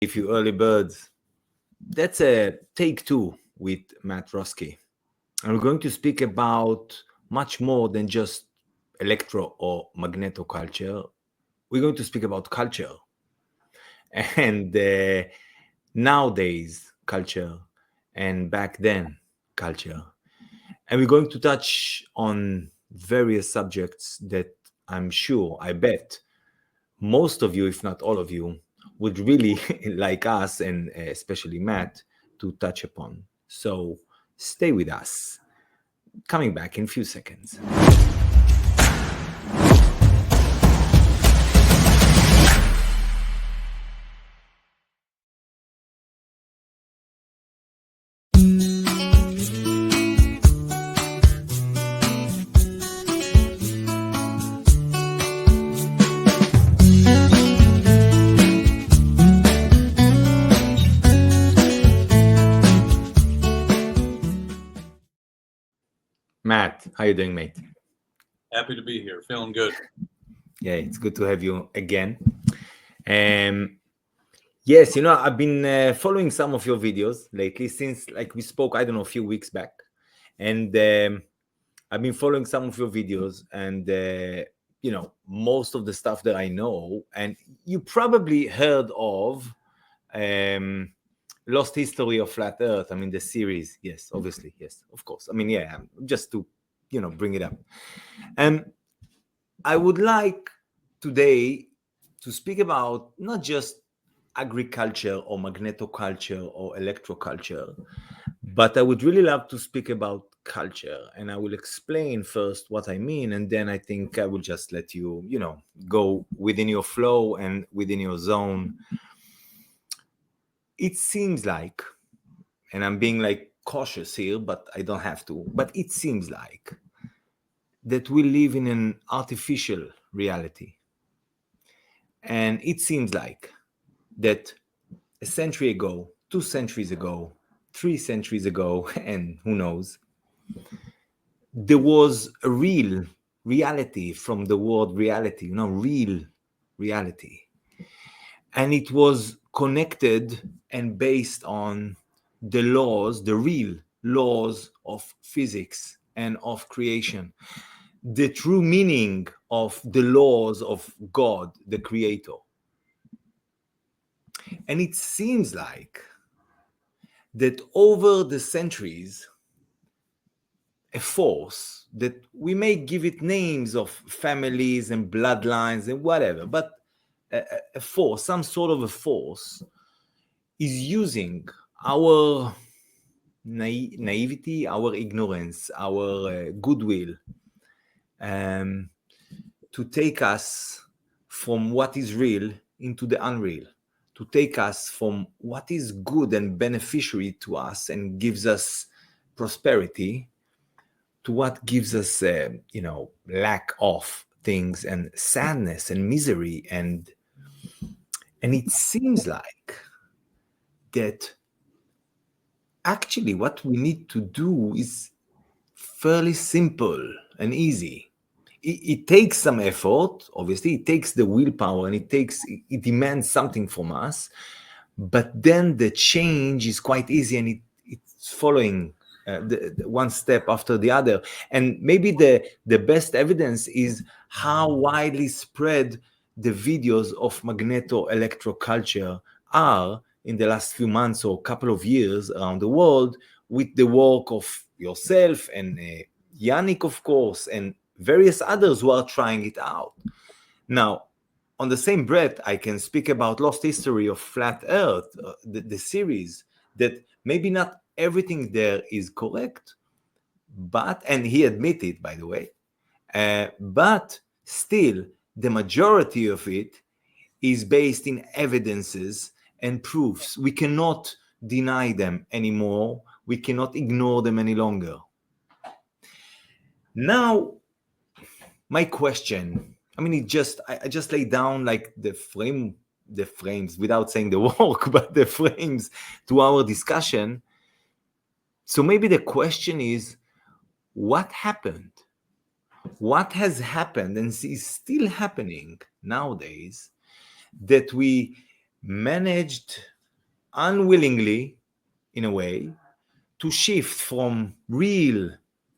If you early birds, that's a take 2 with Matt Roeske. And we're going to speak about much more than just electro or magneto culture. We're going to speak about culture and nowadays culture and back then culture. And we're going to touch on various subjects that I'm sure, I bet, most of you, if not all of you, would really like us, and especially Matt, to touch upon. So stay with us. Coming back in a few seconds. Matt, how you doing, mate? Happy to be here. Feeling good. Yeah, it's good to have you again. Yes, you know, I've been following some of your videos lately since, like, we spoke, I don't know, a few weeks back. And I've been following some of your videos and, you know, most of the stuff that I know. And you probably heard of Lost History of Flat Earth. I mean, the series. Yes, obviously. Yes, of course. I mean, yeah, just to, you know, bring it up. And I would like today to speak about not just agriculture or magnetoculture or electroculture, but I would really love to speak about culture. And I will explain first what I mean, and then I think I will just let you, you know, go within your flow and within your zone. It seems like, and I'm being like cautious here, but I don't have to, but it seems like that we live in an artificial reality. And it seems like that a century ago, 2 centuries ago, 3 centuries ago, and who knows, there was a real reality from the word reality, you know, real reality. And it was connected and based on the laws, the real laws of physics and of creation, the true meaning of the laws of God, the Creator. And it seems like that over the centuries, a force that we may give it names of families and bloodlines and whatever, but a force, some sort of a force, is using our naivety, our ignorance, our goodwill to take us from what is real into the unreal, to take us from what is good and beneficiary to us and gives us prosperity to what gives us, you know, lack of things and sadness and misery. And it seems like that actually what we need to do is fairly simple and easy. It takes some effort, obviously, it takes the willpower and it demands something from us, but then the change is quite easy and it's following the one step after the other. And maybe the best evidence is how widely spread the videos of magneto-electroculture are in the last few months or couple of years around the world, with the work of yourself and Yannick, of course, and various others who are trying it out. Now, on the same breath, I can speak about Lost History of Flat Earth, the series, that maybe not everything there is correct, but, and he admitted, by the way, but still, the majority of it is based in evidences and proofs. We cannot deny them anymore. We cannot ignore them any longer. Now, my question, I mean, I just laid down like the frames without saying the work, but the frames to our discussion. So maybe the question is, what happened? What has happened and is still happening nowadays that we managed unwillingly, in a way, to shift from real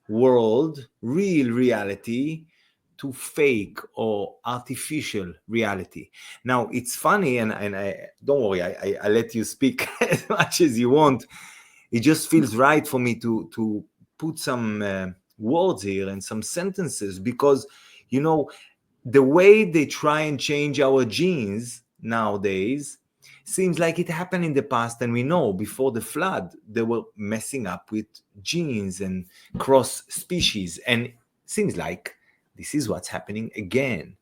world, real reality, to fake or artificial reality. Now, it's funny, and I don't worry, I let you speak as much as you want. It just feels right for me to put some words here and some sentences, because, you know, the way they try and change our genes nowadays seems like it happened in the past, and we know before the flood they were messing up with genes and cross species, and seems like this is what's happening again.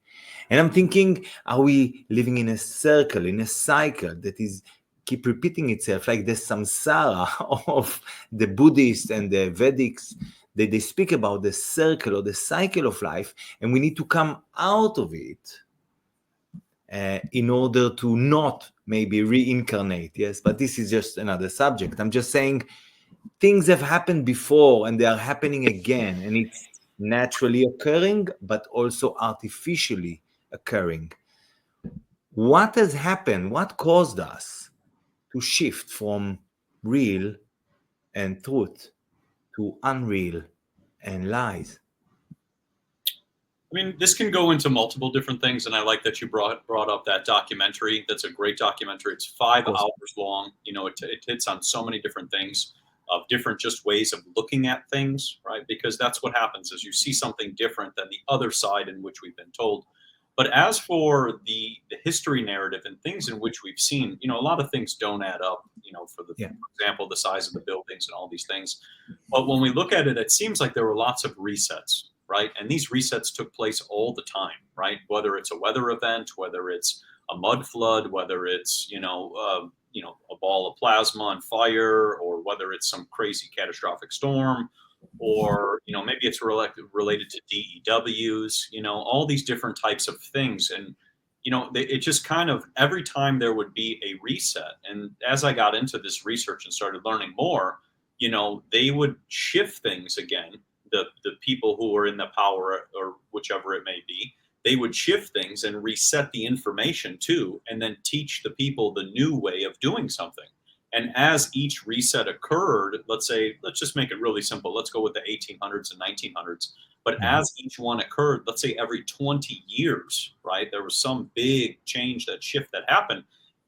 And I'm thinking, are we living in a circle, in a cycle that is keep repeating itself, like the samsara of the Buddhists and the Vedics? They speak about the circle or the cycle of life, and we need to come out of it in order to not maybe reincarnate. Yes, but this is just another subject. I'm just saying things have happened before and they are happening again, and it's naturally occurring, but also artificially occurring. What has happened? What caused us to shift from real and truth to unreal and lies? I mean, this can go into multiple different things, and I like that you brought up that documentary. That's a great documentary. It's 5 hours long. You know, it hits on so many different things, of different just ways of looking at things, right? Because that's what happens, is you see something different than the other side in which we've been told. But as for the history narrative and things in which we've seen, you know, a lot of things don't add up, you know, for example, the size of the buildings and all these things. But when we look at it, it seems like there were lots of resets, right? And these resets took place all the time, right? Whether it's a weather event, whether it's a mud flood, whether it's, you know, a ball of plasma on fire, or whether it's some crazy catastrophic storm, or, you know, maybe it's related to DEWs, you know, all these different types of things. And, you know, it just kind of, every time there would be a reset. And as I got into this research and started learning more, you know, they would shift things again. The people who are in the power, or whichever it may be, they would shift things and reset the information too, and then teach the people the new way of doing something. And as each reset occurred, let's just make it really simple. Let's go with the 1800s and 1900s. But as each one occurred, let's say every 20 years, right, there was some big change, that shift that happened.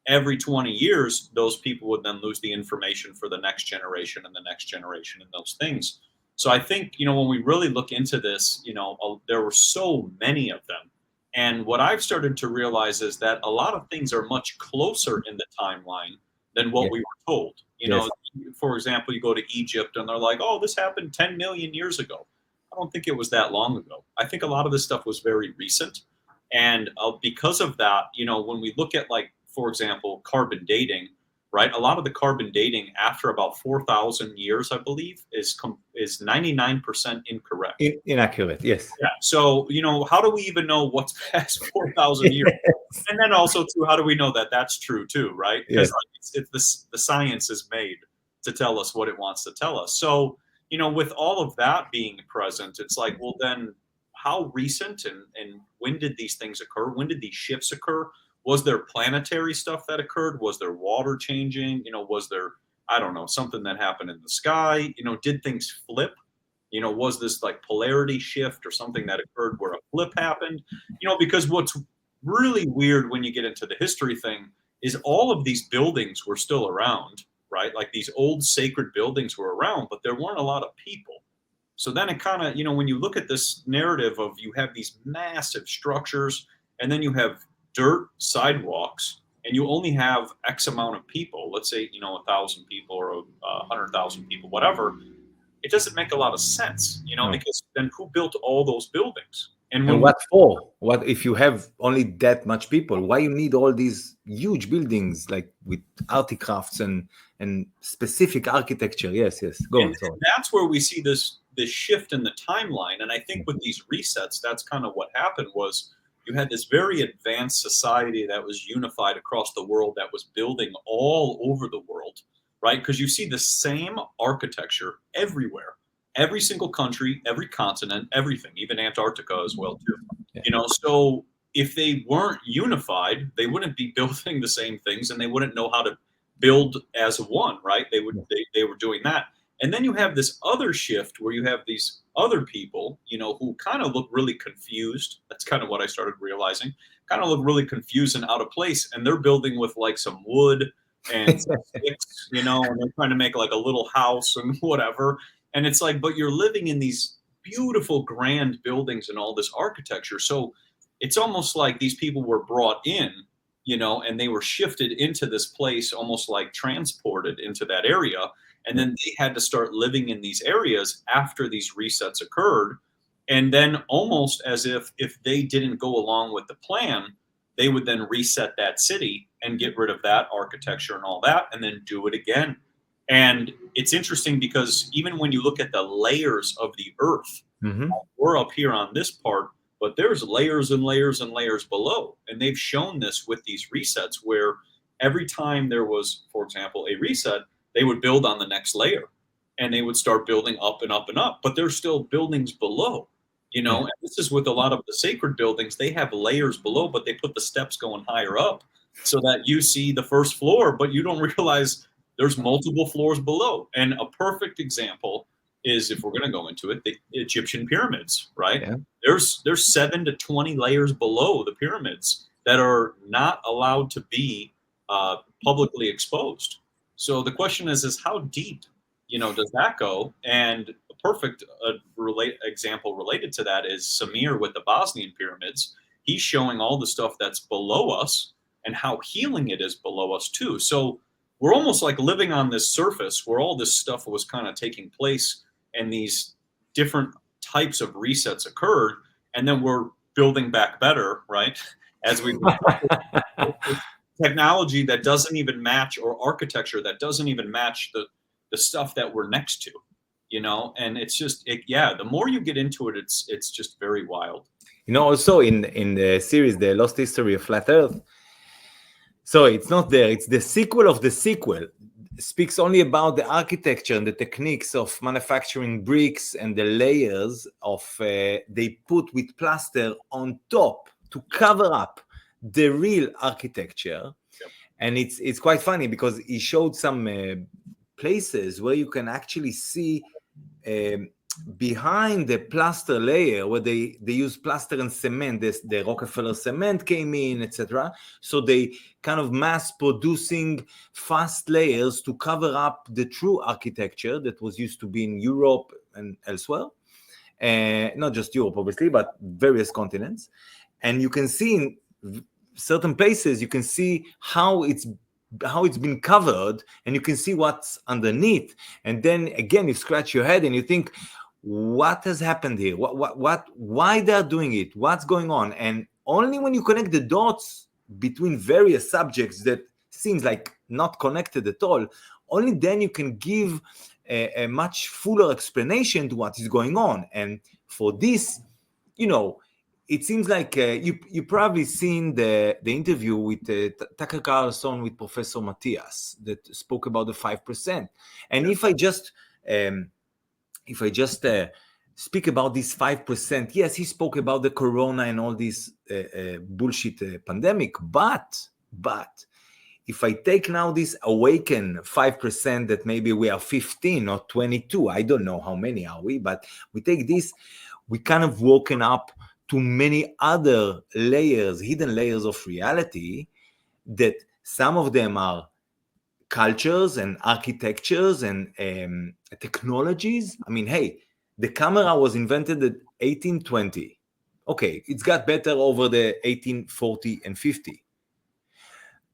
Every 20 years, those people would then lose the information for the next generation and the next generation and those things. So I think, you know, when we really look into this, you know, there were so many of them. And what I've started to realize is that a lot of things are much closer in the timeline than what we were told. You know, for example, you go to Egypt and they're like, oh, this happened 10 million years ago. I don't think it was that long ago. I think a lot of this stuff was very recent. And because of that, you know, when we look at, like, for example, carbon dating, right? A lot of the carbon dating after about 4,000 years, I believe, is 99% incorrect. Inaccurate, yes. Yeah. So, you know, how do we even know what's past 4,000 years? And then also, too, how do we know that that's true, too, right? Because the science is made to tell us what it wants to tell us. So, you know, with all of that being present, it's like, well, then how recent and when did these things occur? When did these shifts occur? Was there planetary stuff that occurred? Was there water changing? You know, was there, I don't know, something that happened in the sky? You know, did things flip? You know, was this like polarity shift or something that occurred where a flip happened? You know, because what's really weird when you get into the history thing is all of these buildings were still around, right? Like these old sacred buildings were around, but there weren't a lot of people. So then it kind of, you know, when you look at this narrative of, you have these massive structures, and then you have dirt sidewalks, and you only have X amount of people, let's say, you know, 1,000 people or 100,000 people, whatever, it doesn't make a lot of sense, you know, because then who built all those buildings? And what for? What if you have only that much people? Why you need all these huge buildings, like with artifacts and specific architecture? Yes. Go on. And that's where we see this shift in the timeline. And I think with these resets, that's kind of what happened. Was you had this very advanced society that was unified across the world, that was building all over the world, right? Because you see the same architecture everywhere, every single country, every continent, everything, even Antarctica as well too. You know, so if they weren't unified, they wouldn't be building the same things, and they wouldn't know how to build as one, right? They were doing that. And then you have this other shift where you have these other people, you know, who kind of look really confused. That's kind of what I started realizing. Kind of look really confused and out of place. And they're building with like some wood and some sticks, you know, and they're trying to make like a little house and whatever. And it's like, but you're living in these beautiful, grand buildings and all this architecture. So it's almost like these people were brought in, you know, and they were shifted into this place, almost like transported into that area. And then they had to start living in these areas after these resets occurred. And then almost as if they didn't go along with the plan, they would then reset that city and get rid of that architecture and all that, and then do it again. And it's interesting because even when you look at the layers of the earth, we're up here on this part, but there's layers and layers and layers below. And they've shown this with these resets where every time there was, for example, a reset, they would build on the next layer and they would start building up and up and up, but there's still buildings below, you know, and this is with a lot of the sacred buildings, they have layers below, but they put the steps going higher up so that you see the first floor, but you don't realize there's multiple floors below. And a perfect example is, if we're going to go into it, the Egyptian pyramids, right? Yeah. There's 7 to 20 layers below the pyramids that are not allowed to be publicly exposed. So the question is how deep, you know, does that go? And a perfect example related to that is Samir with the Bosnian pyramids. He's showing all the stuff that's below us and how healing it is below us too. So we're almost like living on this surface where all this stuff was kind of taking place and these different types of resets occurred. And then we're building back better, right? As we technology that doesn't even match, or architecture that doesn't even match the stuff that we're next to, you know. And it's just the more you get into it, it's just very wild. You know, also in the series The Lost History of Flat Earth, so it's not there, it's the sequel of the sequel. It speaks only about the architecture and the techniques of manufacturing bricks and the layers of they put with plaster on top to cover up the real architecture. Yep. And it's quite funny because he showed some places where you can actually see behind the plaster layer where they use plaster and cement. The Rockefeller cement came in, etc. So they kind of mass producing fast layers to cover up the true architecture that was used to be in Europe and elsewhere. Not just Europe, obviously, but various continents. And you can see in certain places, you can see how it's been covered, and you can see what's underneath. And then again, you scratch your head and you think, what has happened here? Why they're doing it? What's going on? And only when you connect the dots between various subjects that seems like not connected at all, only then you can give a much fuller explanation to what is going on. And for this, you know, it seems like you probably seen the interview with Tucker Carlson with Professor Matthias that spoke about the 5%. And if I just speak about this 5%, yes, he spoke about the corona and all this bullshit pandemic, but if I take now this awaken 5% that maybe we are 15 or 22, I don't know how many are we, but we take this, we kind of woken up to many other layers, hidden layers of reality, that some of them are cultures and architectures and technologies. I mean, hey, the camera was invented at 1820. Okay, it's got better over the 1840 and 50.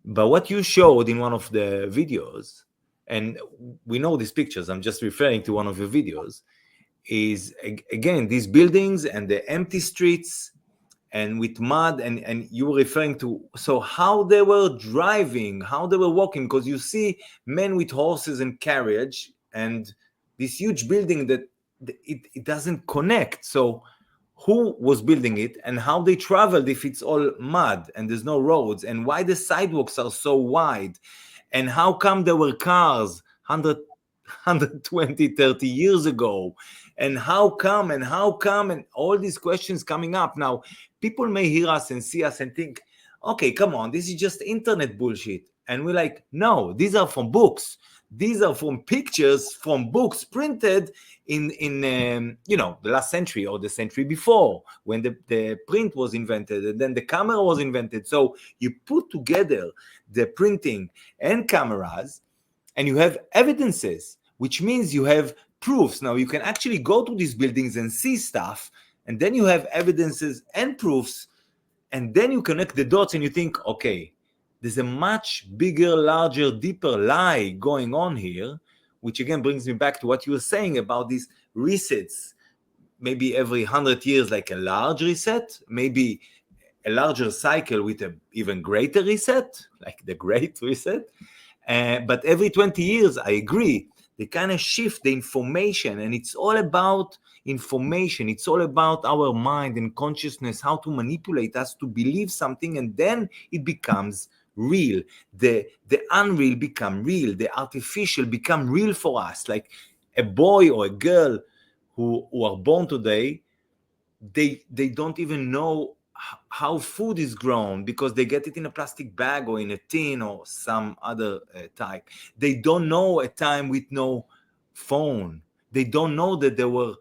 But what you showed in one of the videos, and we know these pictures, I'm just referring to one of your videos, is again these buildings and the empty streets and with mud, and you were referring to so how they were driving, how they were walking, because you see men with horses and carriage and this huge building that it doesn't connect. So who was building it and how they traveled if it's all mud and there's no roads, and why the sidewalks are so wide, and how come there were cars 120, 30 years ago, and how come, and all these questions coming up. Now, people may hear us and see us and think, okay, come on, this is just internet bullshit. And we're like, no, these are from books. These are from pictures from books printed in the last century or the century before, when the print was invented and then the camera was invented. So you put together the printing and cameras and you have evidences, which means you have proofs. Now you can actually go to these buildings and see stuff, and then you have evidences and proofs, and then you connect the dots and you think, okay, there's a much bigger, larger, deeper lie going on here, which again brings me back to what you were saying about these resets. Maybe every 100 years, like a large reset, maybe a larger cycle with an even greater reset, like the Great Reset. But every 20 years, I agree, they kind of shift the information, and it's all about information. It's all about our mind and consciousness, how to manipulate us to believe something, and then it becomes real. The unreal become real. The artificial become real for us. Like a boy or a girl who are born today, they don't even know how food is grown because they get it in a plastic bag or in a tin or some other type. They don't know a time with no phone. They don't know that there were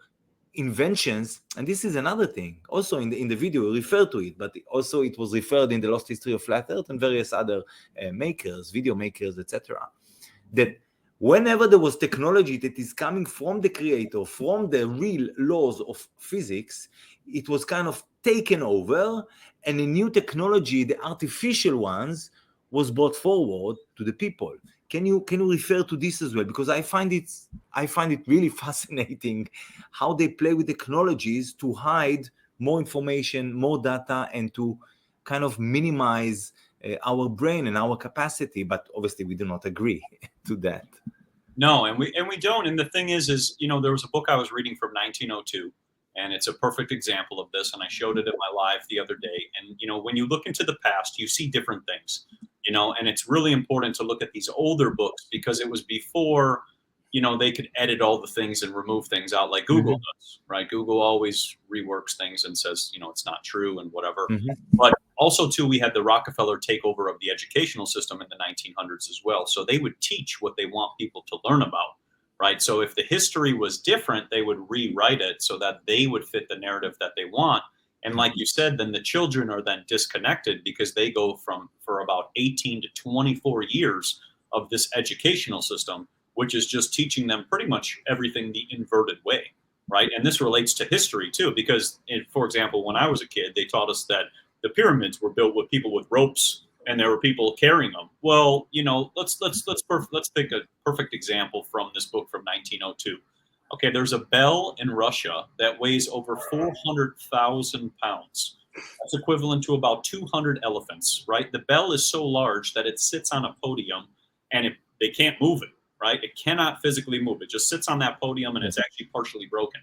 inventions, and this is another thing. Also in the video we refer to it, but also it was referred in the Lost History of Flat Earth and various other makers, video makers, etc. That whenever there was technology that is coming from the creator, from the real laws of physics, it was kind of taken over, and a new technology, the artificial ones, was brought forward to the people. Can you refer to this as well? Because I find it really fascinating how they play with technologies to hide more information, more data, and to kind of minimize our brain and our capacity. But obviously, we do not agree to that. No, and we don't. And the thing is, there was a book I was reading from 1902, and it's a perfect example of this. And I showed it at my live the other day. And when you look into the past, you see different things. And it's really important to look at these older books because it was before, they could edit all the things and remove things out like Google does, right? Google always reworks things and says, it's not true and whatever. But also, too, we had the Rockefeller takeover of the educational system in the 1900s as well. So they would teach what they want people to learn about, right? So if the history was different, they would rewrite it so that they would fit the narrative that they want. And like you said, then the children are then disconnected because they go for about 18 to 24 years of this educational system, which is just teaching them pretty much everything the inverted way, right? And this relates to history too, because for example, when I was a kid, they taught us that the pyramids were built with people with ropes and there were people carrying them. Well, let's pick a perfect example from this book from 1902. Okay, there's a bell in Russia that weighs over 400,000 pounds. That's equivalent to about 200 elephants, right? The bell is so large that it sits on a podium and they can't move it, right? It cannot physically move. It just sits on that podium and it's actually partially broken.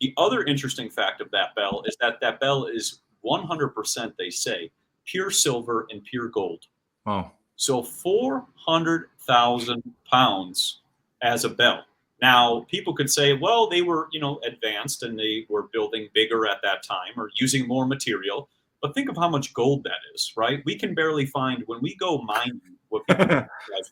The other interesting fact of that bell is that bell is 100%, they say, pure silver and pure gold. Wow. So 400,000 pounds as a bell. Now, people could say, well, they were, advanced and they were building bigger at that time or using more material. But think of how much gold that is, right? We can barely find, when we go mining, when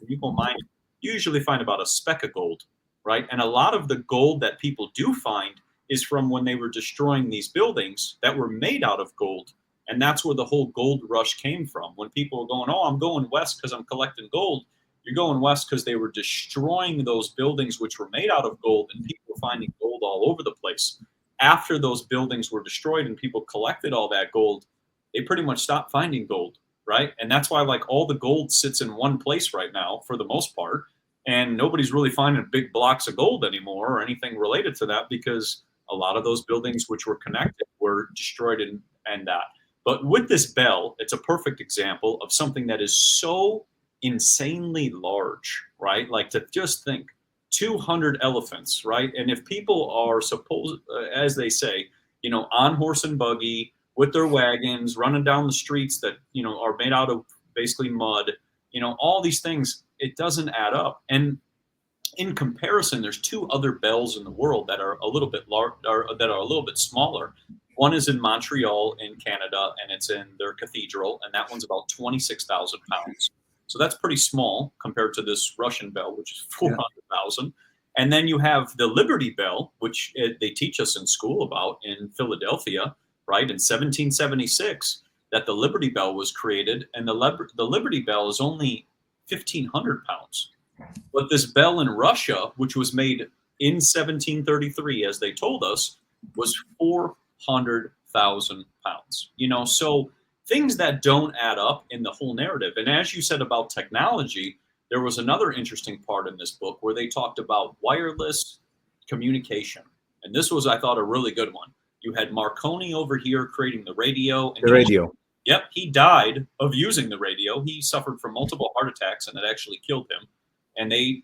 you go mining, you usually find about a speck of gold, right? And a lot of the gold that people do find is from when they were destroying these buildings that were made out of gold. And that's where the whole gold rush came from. When people were going, I'm going west because I'm collecting gold. You're going west because they were destroying those buildings which were made out of gold, and people were finding gold all over the place. After those buildings were destroyed and people collected all that gold, they pretty much stopped finding gold, right? And that's why all the gold sits in one place right now for the most part, and nobody's really finding big blocks of gold anymore or anything related to that because a lot of those buildings which were connected were destroyed and that. But with this bell, it's a perfect example of something that is so insanely large, right? Like to just think 200 elephants, right? And if people are supposed, as they say, on horse and buggy with their wagons running down the streets that, are made out of basically mud, all these things, it doesn't add up. And in comparison, there's two other bells in the world that are a little bit that are a little bit smaller. One is in Montreal in Canada, and it's in their cathedral, and that one's about 26,000 pounds. So that's pretty small compared to this Russian bell, which is 400,000. And then you have the Liberty Bell, which they teach us in school about in Philadelphia, right, in 1776, that the Liberty Bell was created, and the Liberty Bell is only 1,500 pounds. But this bell in Russia, which was made in 1733, as they told us, was 400,000 pounds. You know, so things that don't add up in the whole narrative. And as you said about technology, there was another interesting part in this book where they talked about wireless communication. And this was, I thought, a really good one. You had Marconi over here creating the radio. And he died of using the radio. He suffered from multiple heart attacks, and it actually killed him. And they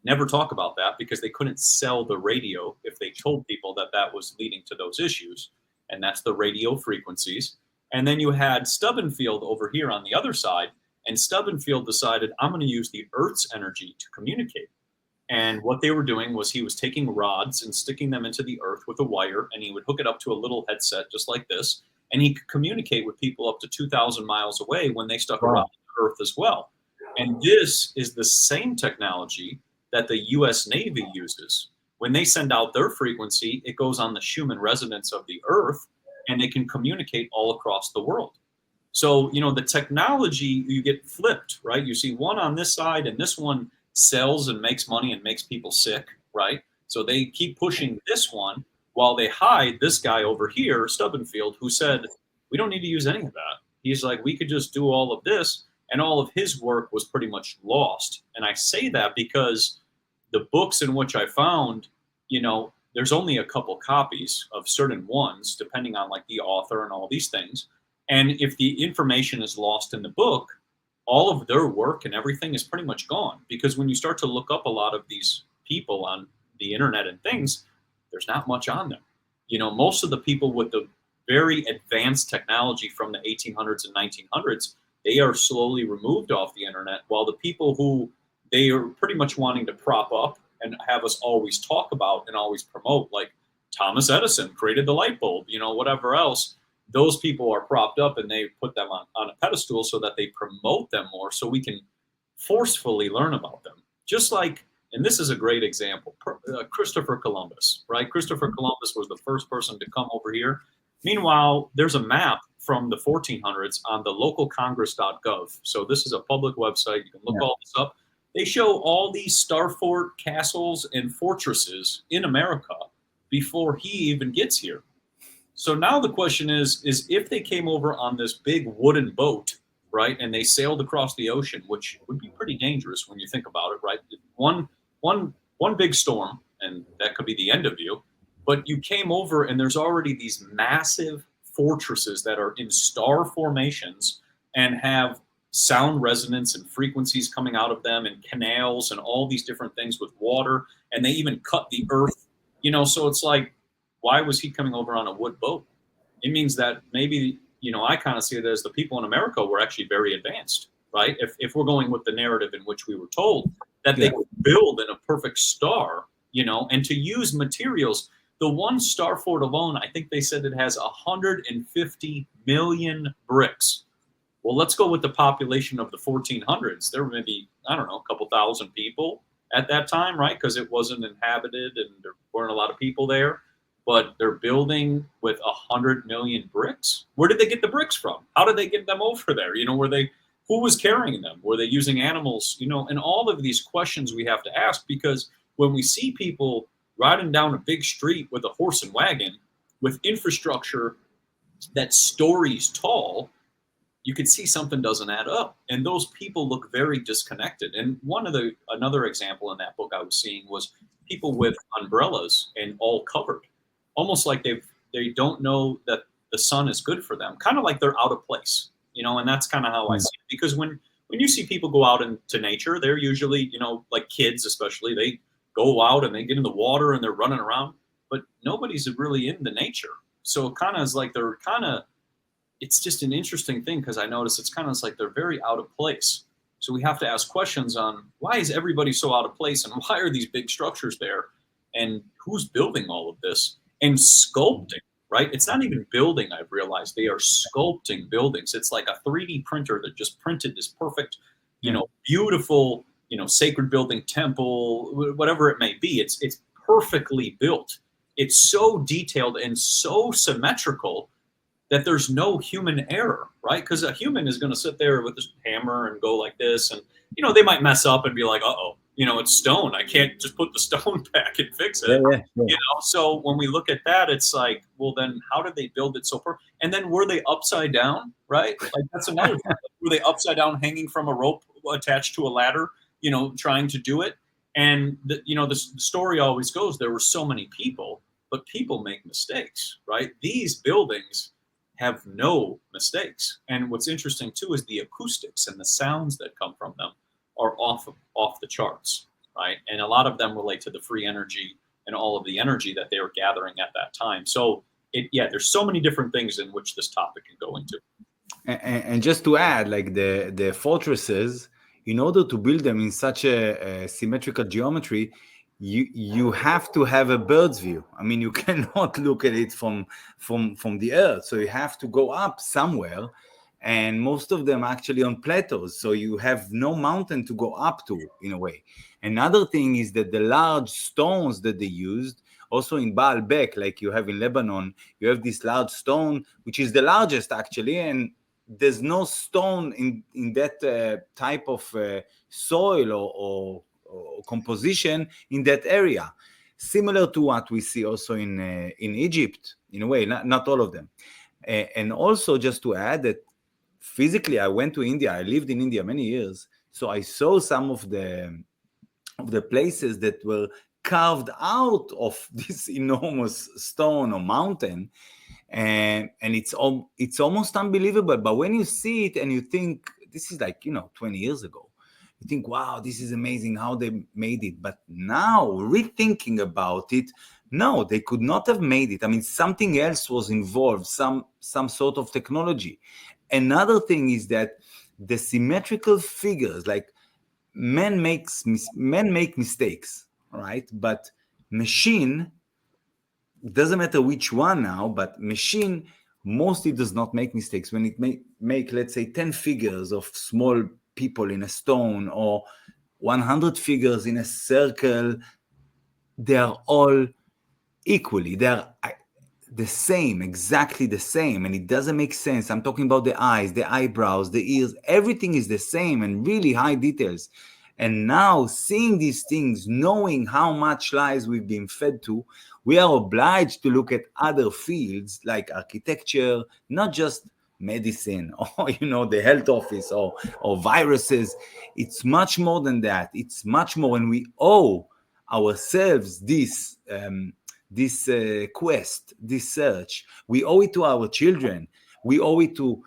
never talk about that because they couldn't sell the radio if they told people that that was leading to those issues. And that's the radio frequencies. And then you had Stubbenfield over here on the other side. And Stubbenfield decided, I'm going to use the Earth's energy to communicate. And what they were doing was he was taking rods and sticking them into the Earth with a wire, and he would hook it up to a little headset just like this. And he could communicate with people up to 2,000 miles away when they stuck around the Earth as well. And this is the same technology that the U.S. Navy uses. When they send out their frequency, it goes on the Schumann resonance of the Earth, and they can communicate all across the world. So, you know, the technology, you get flipped, right? You see one on this side, and this one sells and makes money and makes people sick, right? So they keep pushing this one while they hide this guy over here, Stubbenfield, who said, we don't need to use any of that. He's like, we could just do all of this. And all of his work was pretty much lost. And I say that because the books in which I found, you know, there's only a couple copies of certain ones, depending on like the author and all these things. And if the information is lost in the book, all of their work and everything is pretty much gone. Because when you start to look up a lot of these people on the internet and things, there's not much on them. You know, most of the people with the very advanced technology from the 1800s and 1900s, they are slowly removed off the internet, while the people who they are pretty much wanting to prop up and have us always talk about and always promote, like Thomas Edison created the light bulb, you know, whatever else, those people are propped up and they put them on a pedestal so that they promote them more so we can forcefully learn about them. Just like, and this is a great example, Christopher Columbus, right? Christopher Columbus was the first person to come over here. Meanwhile, there's a map from the 1400s on the localcongress.gov. So this is a public website. You can look all this up. They show all these star fort castles and fortresses in America before he even gets here. So now the question is if they came over on this big wooden boat, right, and they sailed across the ocean, which would be pretty dangerous when you think about it, right? One big storm, and that could be the end of you. But you came over and there's already these massive fortresses that are in star formations and have sound resonance and frequencies coming out of them and canals and all these different things with water. And they even cut the earth, you know, so it's like, why was he coming over on a wood boat? It means that maybe, you know, I kind of see it as the people in America were actually very advanced, right? If we're going with the narrative in which we were told that they could build in a perfect star, you know, and to use materials. The one star fort alone, I think they said it has 150 million bricks. Well, let's go with the population of the 1400s. There were maybe, I don't know, a couple thousand people at that time, right? Because it wasn't inhabited and there weren't a lot of people there. But they're building with 100 million bricks. Where did they get the bricks from? How did they get them over there? You know, who was carrying them? Were they using animals? You know, and all of these questions we have to ask, because when we see people riding down a big street with a horse and wagon with infrastructure that's stories tall, you can see something doesn't add up. And those people look very disconnected. And another example in that book I was seeing was people with umbrellas and all covered, almost like they don't know that the sun is good for them, kind of like they're out of place, you know. And that's kind of how I see it, because when you see people go out into nature, they're usually, you know, like kids especially, they go out and they get in the water and they're running around, but nobody's really in the nature. So it kind of is like it's just an interesting thing, because I notice it's kind of like they're very out of place. So we have to ask questions on why is everybody so out of place and why are these big structures there and who's building all of this and sculpting, right? It's not even building, I've realized. They are sculpting buildings. It's like a 3D printer that just printed this perfect, beautiful, sacred building, temple, whatever it may be. It's perfectly built. It's so detailed and so symmetrical that there's no human error, right? Because a human is going to sit there with this hammer and go like this, and they might mess up and be like, "Uh-oh, it's stone. I can't just put the stone back and fix it." Yeah. So when we look at that, it's like, well, then how did they build it so perfect? And then were they upside down, right? Like that's another thing. Were they upside down, hanging from a rope attached to a ladder, trying to do it? And the story always goes, there were so many people, but people make mistakes, right? These buildings have no mistakes. And what's interesting too is the acoustics and the sounds that come from them are off the charts, right? And a lot of them relate to the free energy and all of the energy that they were gathering at that time. So there's so many different things in which this topic can go into. And just to add, like the fortresses, in order to build them in such a symmetrical geometry, you have to have a bird's view. I mean, you cannot look at it from the earth. So you have to go up somewhere, and most of them actually on plateaus. So you have no mountain to go up to, in a way. Another thing is that the large stones that they used, also in Baalbek, like you have in Lebanon, you have this large stone, which is the largest actually, and there's no stone in that type of soil or composition in that area, similar to what we see also in Egypt, in a way, not all of them. And also, just to add that physically, I went to India. I lived in India many years, so I saw some of the places that were carved out of this enormous stone or mountain, and it's almost unbelievable. But when you see it and you think this is like 20 years ago, you think, wow, this is amazing how they made it. But now, rethinking about it, no, they could not have made it. I mean, something else was involved, some sort of technology. Another thing is that the symmetrical figures, like men make mistakes, right? But machine, doesn't matter which one now, but machine mostly does not make mistakes. When it make, let's say, 10 figures of small people in a stone or 100 figures in a circle, they are all equally. They are the same, exactly the same, and it doesn't make sense. I'm talking about the eyes, the eyebrows, the ears, everything is the same and really high details. And now seeing these things, knowing how much lies we've been fed to, we are obliged to look at other fields like architecture, not just medicine or the health office or viruses. It's much more than that. It's much more, and we owe ourselves this quest, this search. We owe it to our children. We owe it to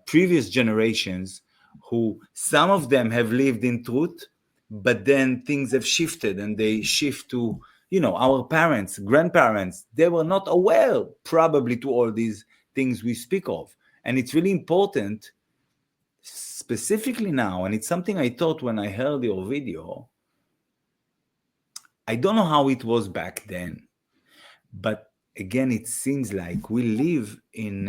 previous generations, who some of them have lived in truth, but then things have shifted and they shift to our parents, grandparents. They were not aware probably to all these things we speak of. And it's really important, specifically now, and it's something I thought when I heard your video. I don't know how it was back then, but again, it seems like we live in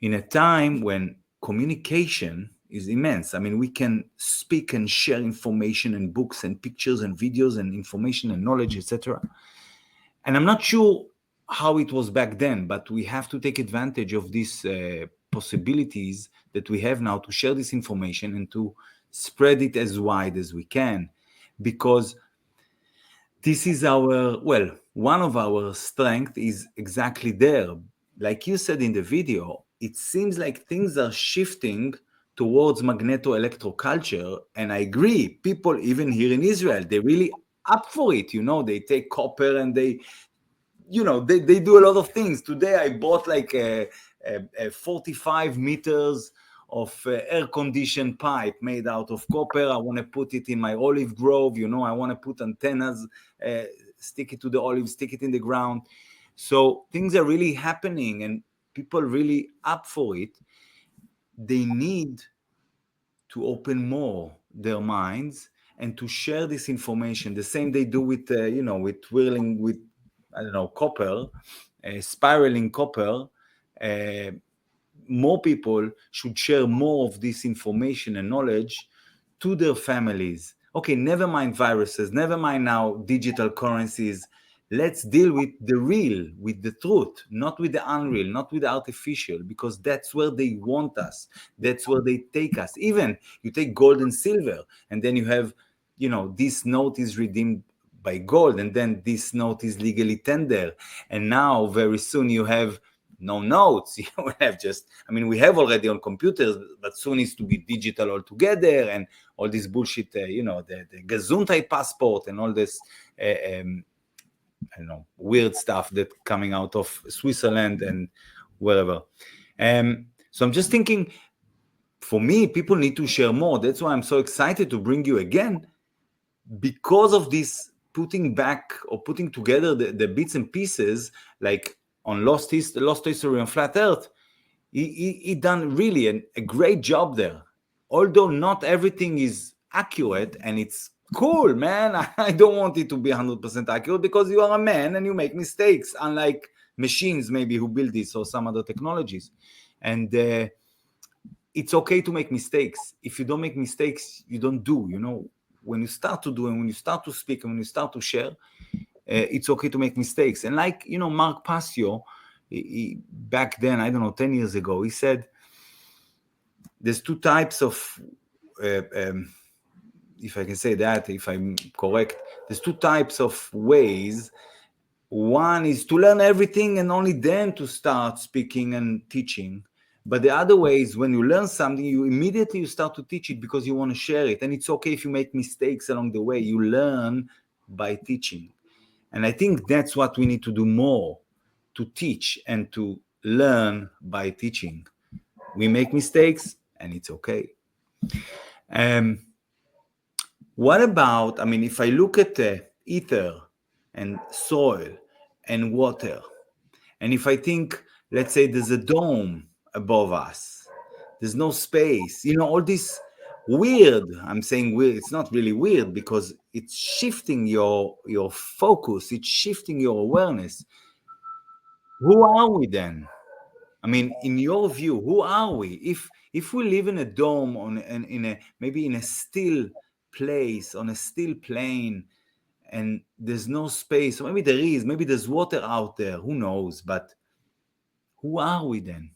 a time when communication is immense. I mean, we can speak and share information and books and pictures and videos and information and knowledge, etc. And I'm not sure how it was back then, but we have to take advantage of these possibilities that we have now to share this information and to spread it as wide as we can, because this is one of our strengths is exactly there. Like you said in the video, it seems like things are shifting towards magneto-electro-culture, and I agree, people even here in Israel, they're really up for it. They take copper and they do a lot of things. Today I bought like a 45 meters of air-conditioned pipe made out of copper. I want to put it in my olive grove. I want to put antennas, stick it to the olive, stick it in the ground. So things are really happening and people really up for it. They need to open more their minds and to share this information. The same they do with, with whirling with, copper, spiraling copper. More people should share more of this information and knowledge to their families. Okay, never mind viruses, never mind now digital currencies. Let's deal with the real, with the truth, not with the unreal, not with the artificial, because that's where they want us. That's where they take us. Even you take gold and silver, and then you have, this note is redeemed by gold, and then this note is legally tender. And now very soon you have no notes. You have just, we have already on computers, but soon it's to be digital altogether, and all this bullshit, the Gesundheit passport and all this, weird stuff that coming out of Switzerland and wherever. So I'm just thinking, for me, people need to share more. That's why I'm so excited to bring you again, because of this putting back or putting together the bits and pieces, like on Lost History on Flat Earth. He done really a great job there. Although not everything is accurate, and it's cool, man. I don't want it to be 100% accurate, because you are a man and you make mistakes, unlike machines maybe who build this or some other technologies. And it's okay to make mistakes. If you don't make mistakes, you don't do. When you start to do and when you start to speak and when you start to share, it's okay to make mistakes. And like, Mark Passio, he, back then, 10 years ago, he said, there's two types of, if I can say that, if I'm correct, there's two types of ways. One is to learn everything and only then to start speaking and teaching. But the other way is when you learn something, you immediately start to teach it because you want to share it. And it's okay if you make mistakes along the way. You learn by teaching. And I think that's what we need to do more, to teach and to learn by teaching. We make mistakes and it's okay. What about, if I look at ether and soil and water, and if I think, let's say there's a dome above us, there's no space, all this weird, I'm saying weird, it's not really weird because it's shifting your focus, it's shifting your awareness. Who are we then? In your view, who are we? If we live in a dome, maybe in a still place, on a still plane, and there's no space, or maybe there is, maybe there's water out there, who knows? But who are we then,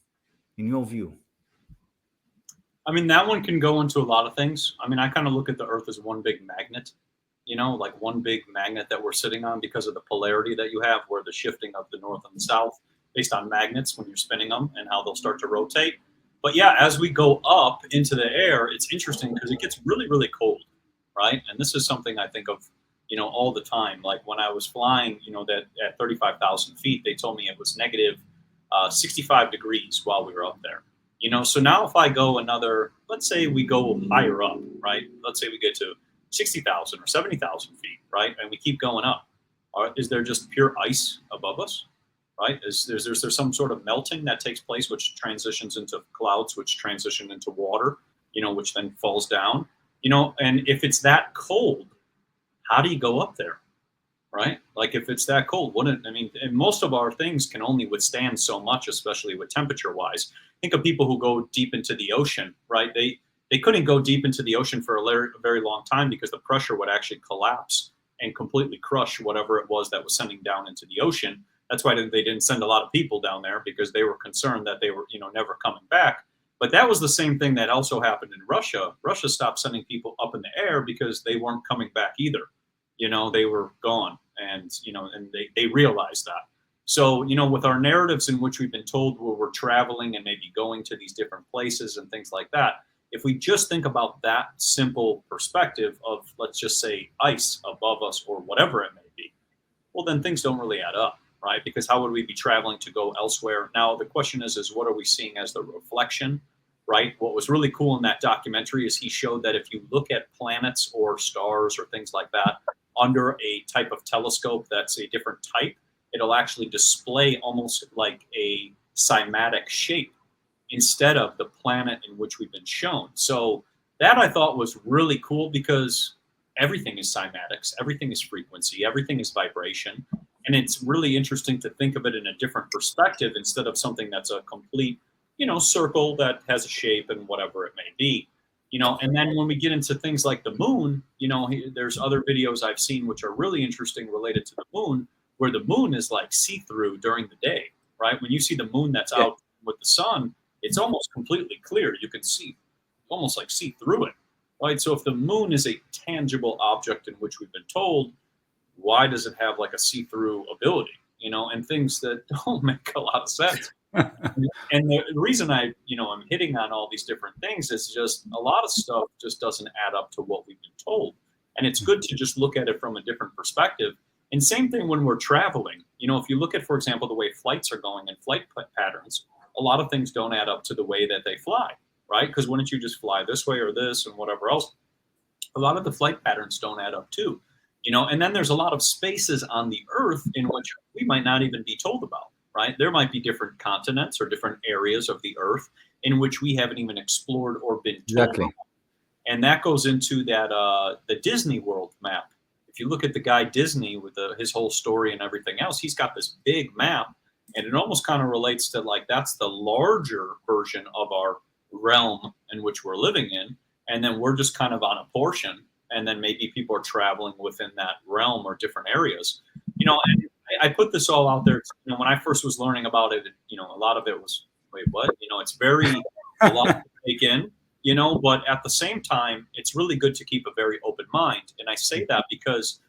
in your view? That one can go into a lot of things. I kind of look at the Earth as one big magnet, like one big magnet that we're sitting on because of the polarity that you have, where the shifting of the north and the south based on magnets when you're spinning them and how they'll start to rotate. But yeah, as we go up into the air, it's interesting because it gets really, really cold, right? And this is something I think of, all the time. Like when I was flying, that at 35,000 feet, they told me it was negative 65 degrees while we were up there. So now if I go another, let's say we go higher up, right? Let's say we get to 60,000 or 70,000 feet, right? And we keep going up. Is there just pure ice above us, right? Is there some sort of melting that takes place, which transitions into clouds, which transition into water, which then falls down, and if it's that cold, how do you go up there, right? Like if it's that cold, and most of our things can only withstand so much, especially with temperature wise. Think of people who go deep into the ocean, right? They couldn't go deep into the ocean for a very long time because the pressure would actually collapse and completely crush whatever it was that was sending down into the ocean. That's why they didn't send a lot of people down there, because they were concerned that they were, never coming back. But that was the same thing that also happened in Russia. Russia stopped sending people up in the air because they weren't coming back either. They were gone, and they realized that. So, with our narratives in which we've been told where we're traveling and maybe going to these different places and things like that, if we just think about that simple perspective of, let's just say, ice above us or whatever it may be, well, then things don't really add up, right? Because how would we be traveling to go elsewhere? Now, the question is what are we seeing as the reflection, right? What was really cool in that documentary is he showed that if you look at planets or stars or things like that under a type of telescope that's a different type, it'll actually display almost like a cymatic shape instead of the planet in which we've been shown. So That I thought was really cool because everything is cymatics, everything is frequency, everything is vibration. And it's really interesting to think of it in a different perspective instead of something that's a complete, circle that has a shape and whatever it may be. And then when we get into things like the moon, there's other videos I've seen which are really interesting related to the moon, where the moon is like see-through during the day, right? When you see the moon that's out with the sun, it's almost completely clear. You can see, almost like see through it, right? So if the moon is a tangible object in which we've been told, why does it have like a see-through ability, and things that don't make a lot of sense. And the reason I'm hitting on all these different things is just a lot of stuff just doesn't add up to what we've been told. And it's good to just look at it from a different perspective. And same thing when we're traveling. If you look at, for example, the way flights are going and flight patterns, a lot of things don't add up to the way that they fly, right? Because wouldn't you just fly this way or this and whatever else? A lot of the flight patterns don't add up too. And then there's a lot of spaces on the earth in which we might not even be told about, right? There might be different continents or different areas of the earth in which we haven't even explored or been told about. And that goes into that the Disney World map. If you look at the guy Disney with his whole story and everything else, he's got this big map, and it almost kind of relates to like that's the larger version of our realm in which we're living in, and then we're just kind of on a portion, and then maybe people are traveling within that realm or different areas. And I put this all out there. When I first was learning about it, a lot of it was, wait, what? It's very a lot to take in. But at the same time, it's really good to keep a very open mind. And I say that because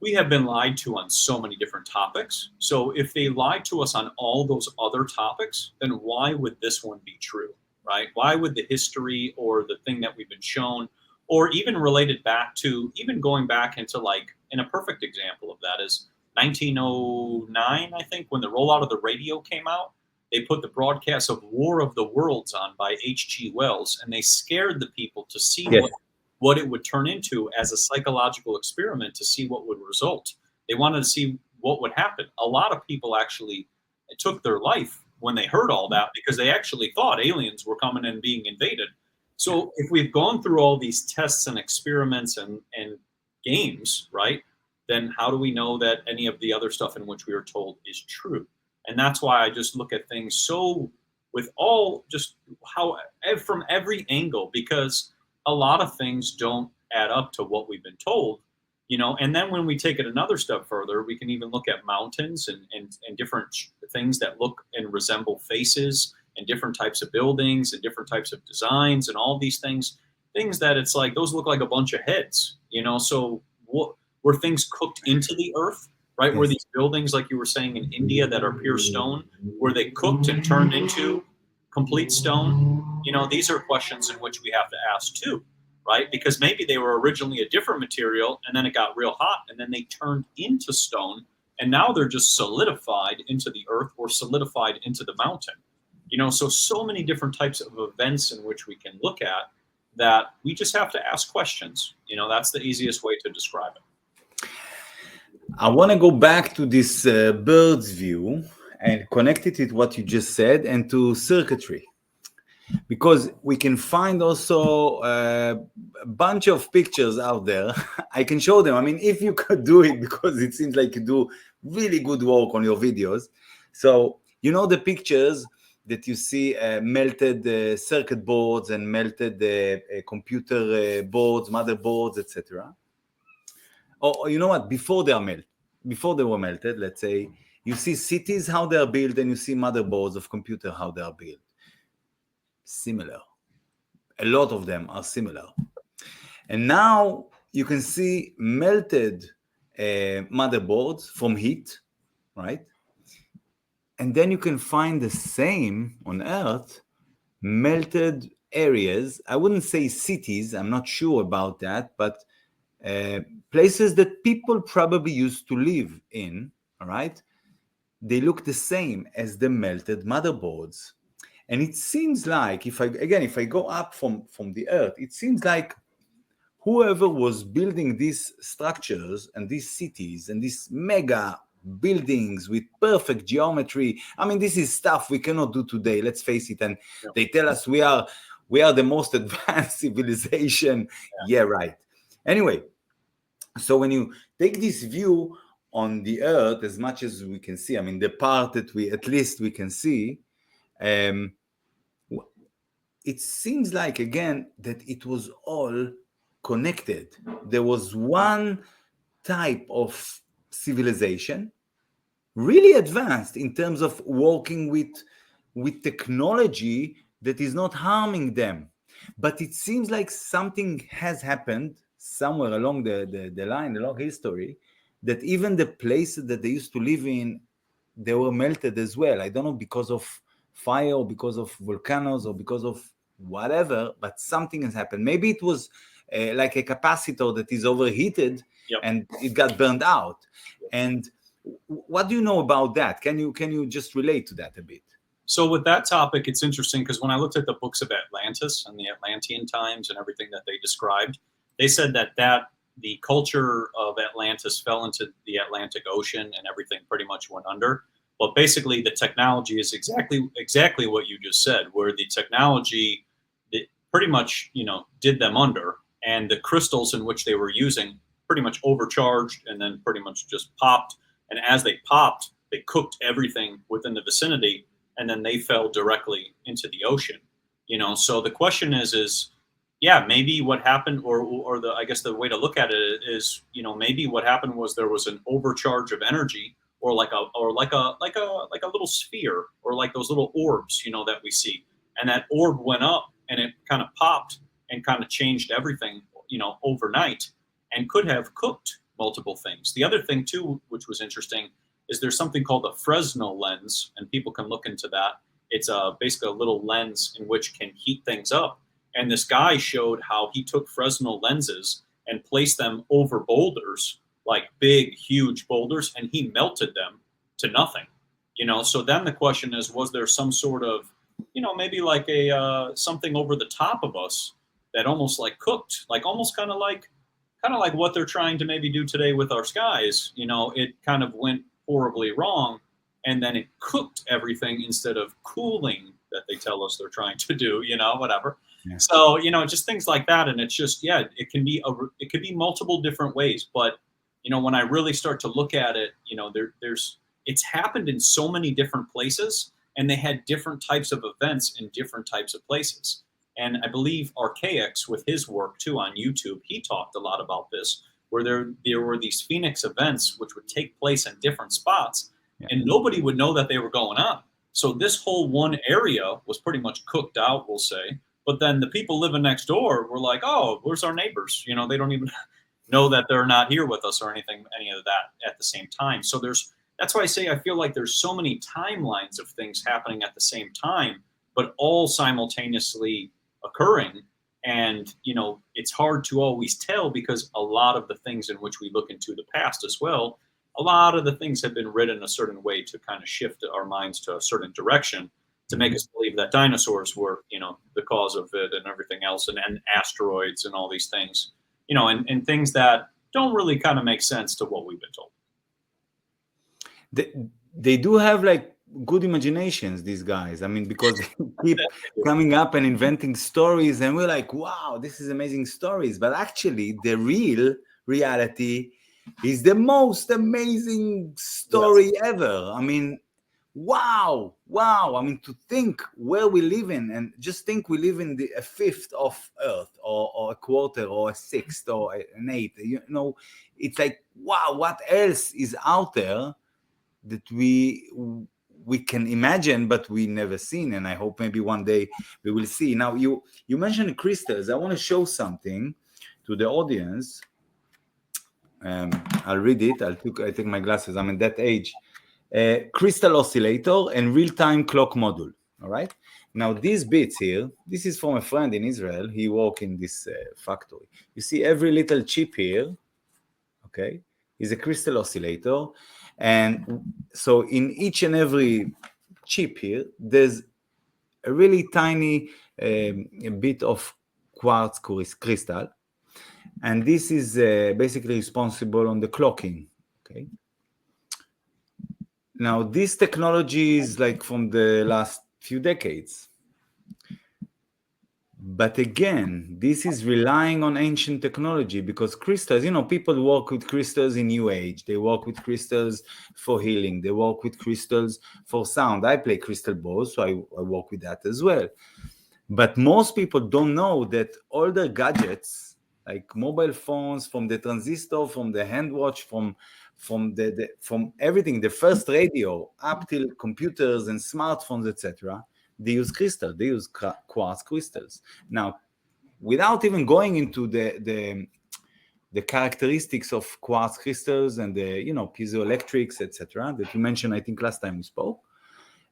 we have been lied to on so many different topics. So if they lied to us on all those other topics, then why would this one be true, right? Why would the history or the thing that we've been shown, or even related back to, even going back into like, and a perfect example of that is 1909, I think, when the rollout of the radio came out. They put the broadcast of War of the Worlds on by H.G. Wells, and they scared the people to see what it would turn into as a psychological experiment to see what would result. They wanted to see what would happen. A lot of people actually took their life when they heard all that because they actually thought aliens were coming and being invaded. So if we've gone through all these tests and experiments and games, right, then how do we know that any of the other stuff in which we were told is true? And that's why I just look at things so with all just how from every angle, because a lot of things don't add up to what we've been told, and then when we take it another step further, we can even look at mountains and different things that look and resemble faces and different types of buildings and different types of designs and all these things that it's like, those look like a bunch of heads, so were things cooked into the earth? Right, were these buildings, like you were saying, in India that are pure stone, were they cooked and turned into complete stone? These are questions in which we have to ask too, right? Because maybe they were originally a different material, and then it got real hot, and then they turned into stone, and now they're just solidified into the earth or solidified into the mountain. So many different types of events in which we can look at that we just have to ask questions. That's the easiest way to describe it. I want to go back to this bird's view and connect it with what you just said and to circuitry, because we can find also a bunch of pictures out there. I can show them. I mean, if you could do it, because it seems like you do really good work on your videos. So, the pictures that you see melted circuit boards and melted computer boards, motherboards, etc. Or you know what? Before they were melted, let's say, you see cities, how they are built, and you see motherboards of computer, how they are built. Similar. A lot of them are similar. And now you can see melted motherboards from heat, right? And then you can find the same on Earth, melted areas. I wouldn't say cities, I'm not sure about that, but places that people probably used to live in, all right? They look the same as the melted motherboards. And it seems like, if I go up from the earth, it seems like whoever was building these structures and these cities and these mega buildings with perfect geometry, I mean, this is stuff we cannot do today, let's face it. And they tell us we are we are the most advanced civilization. Yeah, right. Anyway, so when you take this view on the earth, as much as we can see, I mean, the part that we can see, it seems like, again, that it was all connected. There was one type of civilization, really advanced in terms of working with technology that is not harming them. But it seems like something has happened somewhere along the line, along history, that even the places that they used to live in, they were melted as well. I don't know, because of fire or because of volcanoes or because of whatever, but something has happened. Maybe it was like a capacitor that is overheated and it got burned out. And what do you know about that? Can you just relate to that a bit? So with that topic, it's interesting because when I looked at the books of Atlantis and the Atlantean times and everything that they described, they said that the culture of Atlantis fell into the Atlantic Ocean and everything pretty much went under. But basically, the technology is exactly what you just said, where the technology pretty much, did them under, and the crystals in which they were using pretty much overcharged and then pretty much just popped. And as they popped, they cooked everything within the vicinity, and then they fell directly into the ocean. So the question is maybe what happened, or I guess the way to look at it is, maybe what happened was there was an overcharge of energy, or like a little sphere, or like those little orbs, that we see, and that orb went up and it kind of popped and kind of changed everything, overnight, and could have cooked multiple things. The other thing too, which was interesting, is there's something called a Fresnel lens, and people can look into that. It's basically a little lens in which can heat things up. And this guy showed how he took Fresnel lenses and placed them over boulders, like big, huge boulders, and he melted them to nothing. So then the question is, was there some sort of, maybe like a something over the top of us that almost like cooked, like almost kind of like what they're trying to maybe do today with our skies. It kind of went horribly wrong, and then it cooked everything instead of cooling that they tell us they're trying to do, whatever. Yeah. So, just things like that. And it's just, it can be multiple different ways. But, when I really start to look at it, it's happened in so many different places, and they had different types of events in different types of places. And I believe Archaics, with his work too on YouTube, he talked a lot about this, where there were these Phoenix events which would take place in different spots, and nobody would know that they were going on. So this whole one area was pretty much cooked out, we'll say. But then the people living next door were like, oh, where's our neighbors? They don't even know that they're not here with us or any of that at the same time. So that's why I say I feel like there's so many timelines of things happening at the same time, but all simultaneously occurring. And, it's hard to always tell, because a lot of the things in which we look into the past as well, a lot of the things have been written a certain way to kind of shift our minds to a certain direction to make us believe that dinosaurs were, the cause of it and everything else, and asteroids and all these things, and things that don't really kind of make sense to what we've been told. They do have like good imaginations, these guys. I mean, because they keep coming up and inventing stories, and we're like, wow, this is amazing stories. But actually, the real reality is the most amazing story ever. I mean, wow. I mean, to think where we live in, and just think we live in a fifth of Earth, or a quarter, or a sixth, or an eighth. It's like, wow, what else is out there that we can imagine, but we never seen? And I hope maybe one day we will see. Now, you mentioned crystals. I want to show something to the audience. I'll read it. I take my glasses. I'm in that age. Crystal oscillator and real-time clock module. All right. Now, these bits here, this is from a friend in Israel. He works in this factory. You see every little chip here, okay, is a crystal oscillator. And so in each and every chip here, there's a really tiny bit of quartz crystal. And this is basically responsible on the clocking, okay? Now, this technology is like from the last few decades. But again, this is relying on ancient technology because crystals, people work with crystals in New Age. They work with crystals for healing. They work with crystals for sound. I play crystal balls, so I work with that as well. But most people don't know that all the gadgets, like mobile phones, from the transistor, from the hand watch, from everything, the first radio, up till computers and smartphones, etc., they use crystal. They use quartz crystals. Now, without even going into the characteristics of quartz crystals and the piezoelectrics, etc., that you mentioned, I think last time we spoke,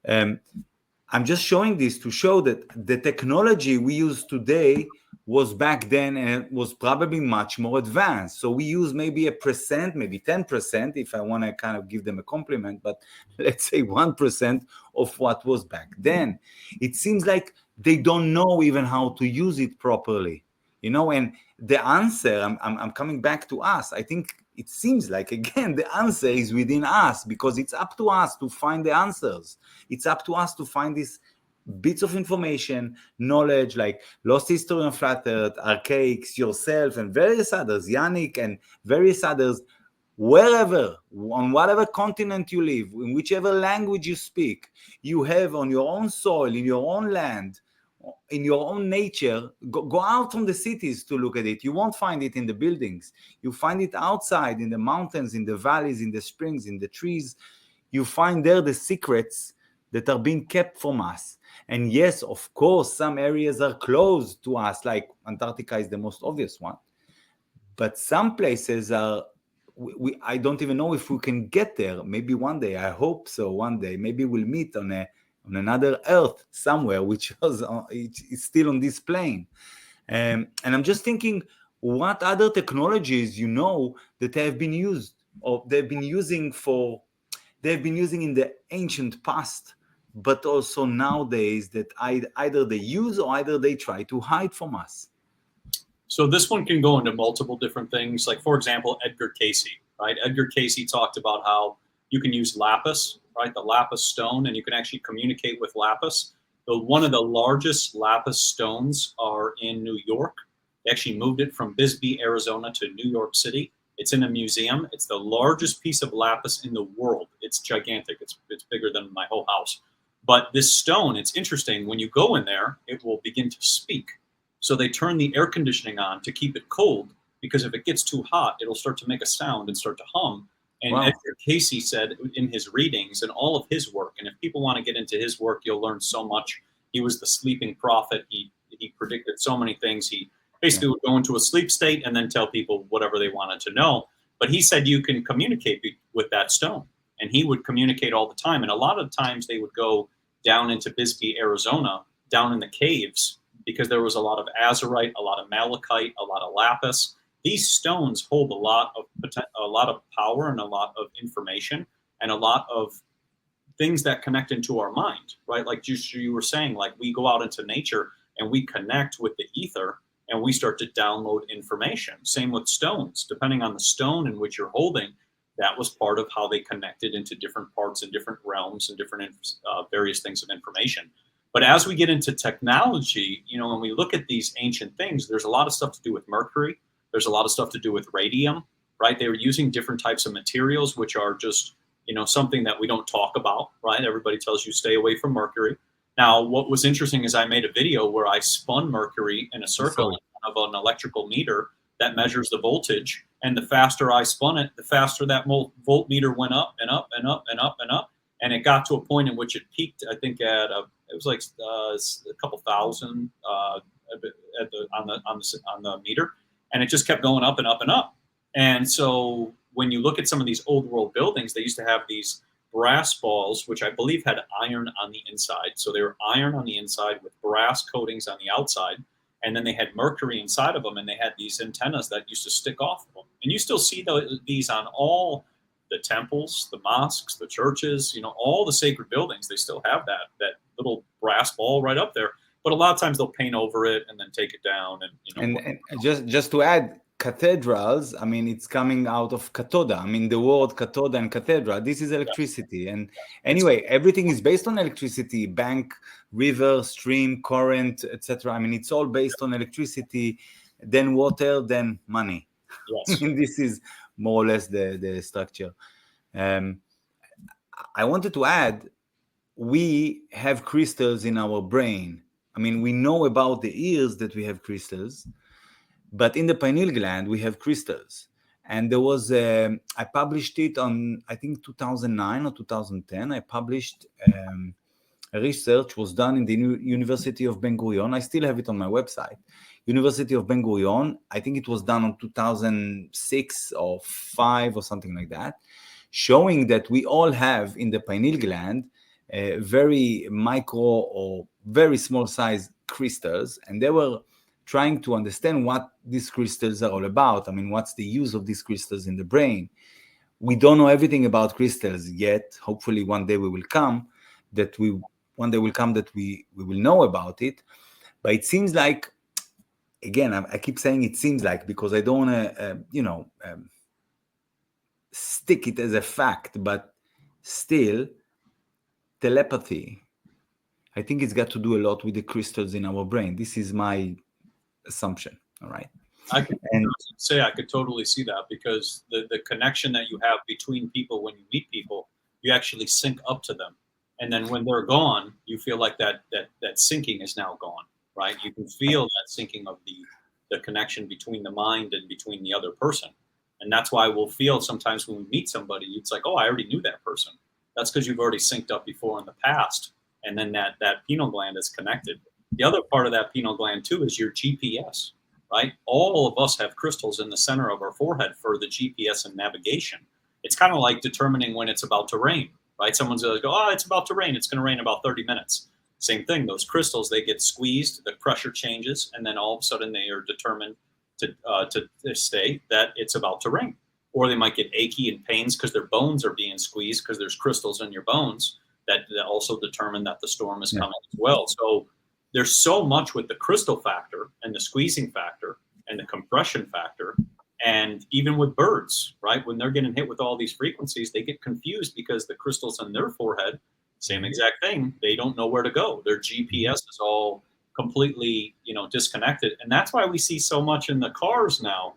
I'm just showing this to show that the technology we use today was back then and was probably much more advanced. So we use maybe 1%, maybe 10%, if I want to kind of give them a compliment, but let's say 1% of what was back then. It seems like they don't know even how to use it properly, and the answer, I'm coming back to us. I think it seems like, again, the answer is within us because it's up to us to find the answers. It's up to us to find these bits of information, knowledge, like Lost History on Flat Earth, Archaics, yourself, and various others, Yannick and various others, wherever, on whatever continent you live, in whichever language you speak, you have on your own soil, in your own land, in your own nature, go out from the cities to look at it. You won't find it in the buildings. You find it outside, in the mountains, in the valleys, in the springs, in the trees. You find there the secrets that are being kept from us. And yes, of course, some areas are closed to us, like Antarctica is the most obvious one. But some places are, I don't even know if we can get there. Maybe one day, I hope so, one day. Maybe we'll meet on another Earth somewhere, which is still on this plane. And I'm just thinking, what other technologies that have been used, or they've been using in the ancient past, but also nowadays that either they use or either they try to hide from us. So this one can go into multiple different things. Like, for example, Edgar Cayce, right? Edgar Cayce talked about how you can use lapis, right? The lapis stone, and you can actually communicate with lapis. One of the largest lapis stones are in New York. They actually moved it from Bisbee, Arizona to New York City. It's in a museum. It's the largest piece of lapis in the world. It's gigantic. It's bigger than my whole house. But this stone, it's interesting. When you go in there, it will begin to speak. So they turn the air conditioning on to keep it cold, because if it gets too hot, it'll start to make a sound and start to hum. And wow. Edgar Cayce said in his readings and all of his work, and if people want to get into his work, you'll learn so much. He was the sleeping prophet. He predicted so many things. He basically would go into a sleep state and then tell people whatever they wanted to know. But he said you can communicate with that stone. And he would communicate all the time. And a lot of times they would go down into Bisbee, Arizona, down in the caves, because there was a lot of azurite, a lot of malachite, a lot of lapis. These stones hold a lot of power and a lot of information and a lot of things that connect into our mind, right? Like you were saying, like we go out into nature and we connect with the ether and we start to download information. Same with stones. Depending on the stone in which you're holding, that was part of how they connected into different parts and different realms and different various things of information. But as we get into technology, when we look at these ancient things, there's a lot of stuff to do with mercury. There's a lot of stuff to do with radium, right? They were using different types of materials, which are just, something that we don't talk about, right? Everybody tells you stay away from mercury. Now, what was interesting is I made a video where I spun mercury in a circle of an electrical meter that measures the voltage. And the faster I spun it, the faster that voltmeter went up and up and up and up and up. And it got to a point in which it peaked, I think, it was like a couple thousand on the meter. And it just kept going up and up and up. And so when you look at some of these old world buildings, they used to have these brass balls, which I believe had iron on the inside. So they were iron on the inside with brass coatings on the outside. And then they had mercury inside of them, and they had these antennas that used to stick off of them. And you still see these on all the temples, the mosques, the churches, all the sacred buildings. They still have that little brass ball right up there. But a lot of times they'll paint over it and then take it down. And just to add, cathedrals, I mean, it's coming out of cathoda. I mean, the word cathoda and cathedral, this is electricity. And anyway, everything is based on electricity, bank, river, stream, current, etc. I mean, it's all based on electricity, then water, then money. Yes. I mean, this is more or less the structure. I wanted to add, we have crystals in our brain. I mean, we know about the ears that we have crystals, but in the pineal gland, we have crystals. And there was, I published it on, I think, 2009 or 2010. I published a research was done in the University of Ben Gurion. I still have it on my website. University of Ben Gurion, I think it was done in 2006 or 5 or something like that, showing that we all have in the pineal gland very micro or very small size crystals, and they were trying to understand what these crystals are all about. I mean, what's the use of these crystals in the brain? We don't know everything about crystals yet. Hopefully one day will come that we will know about it. But it seems like, again, I keep saying it seems like, because I don't want to, stick it as a fact, but still, telepathy, I think it's got to do a lot with the crystals in our brain. This is my assumption, all right? I could totally see that, because the connection that you have between people when you meet people, you actually sync up to them. And then when they're gone, you feel like that syncing is now gone, right? You can feel that syncing of the connection between the mind and between the other person. And that's why we'll feel sometimes when we meet somebody, it's like, oh, I already knew that person. That's because you've already synced up before in the past. And then that pineal gland is connected. The other part of that pineal gland too is your GPS, right? All of us have crystals in the center of our forehead for the GPS and navigation. It's kind of like determining when it's about to rain, right? Someone's going to go, oh, it's about to rain. It's going to rain in about 30 minutes. Same thing. Those crystals, they get squeezed, the pressure changes, and then all of a sudden they are determined to state that it's about to rain. Or they might get achy and pains because their bones are being squeezed, because there's crystals in your bones that also determine that the storm is coming as well. So there's so much with the crystal factor and the squeezing factor and the compression factor. And even with birds, right? When they're getting hit with all these frequencies, they get confused because the crystals in their forehead, same exact thing, they don't know where to go. Their GPS is all completely, disconnected. And that's why we see so much in the cars now,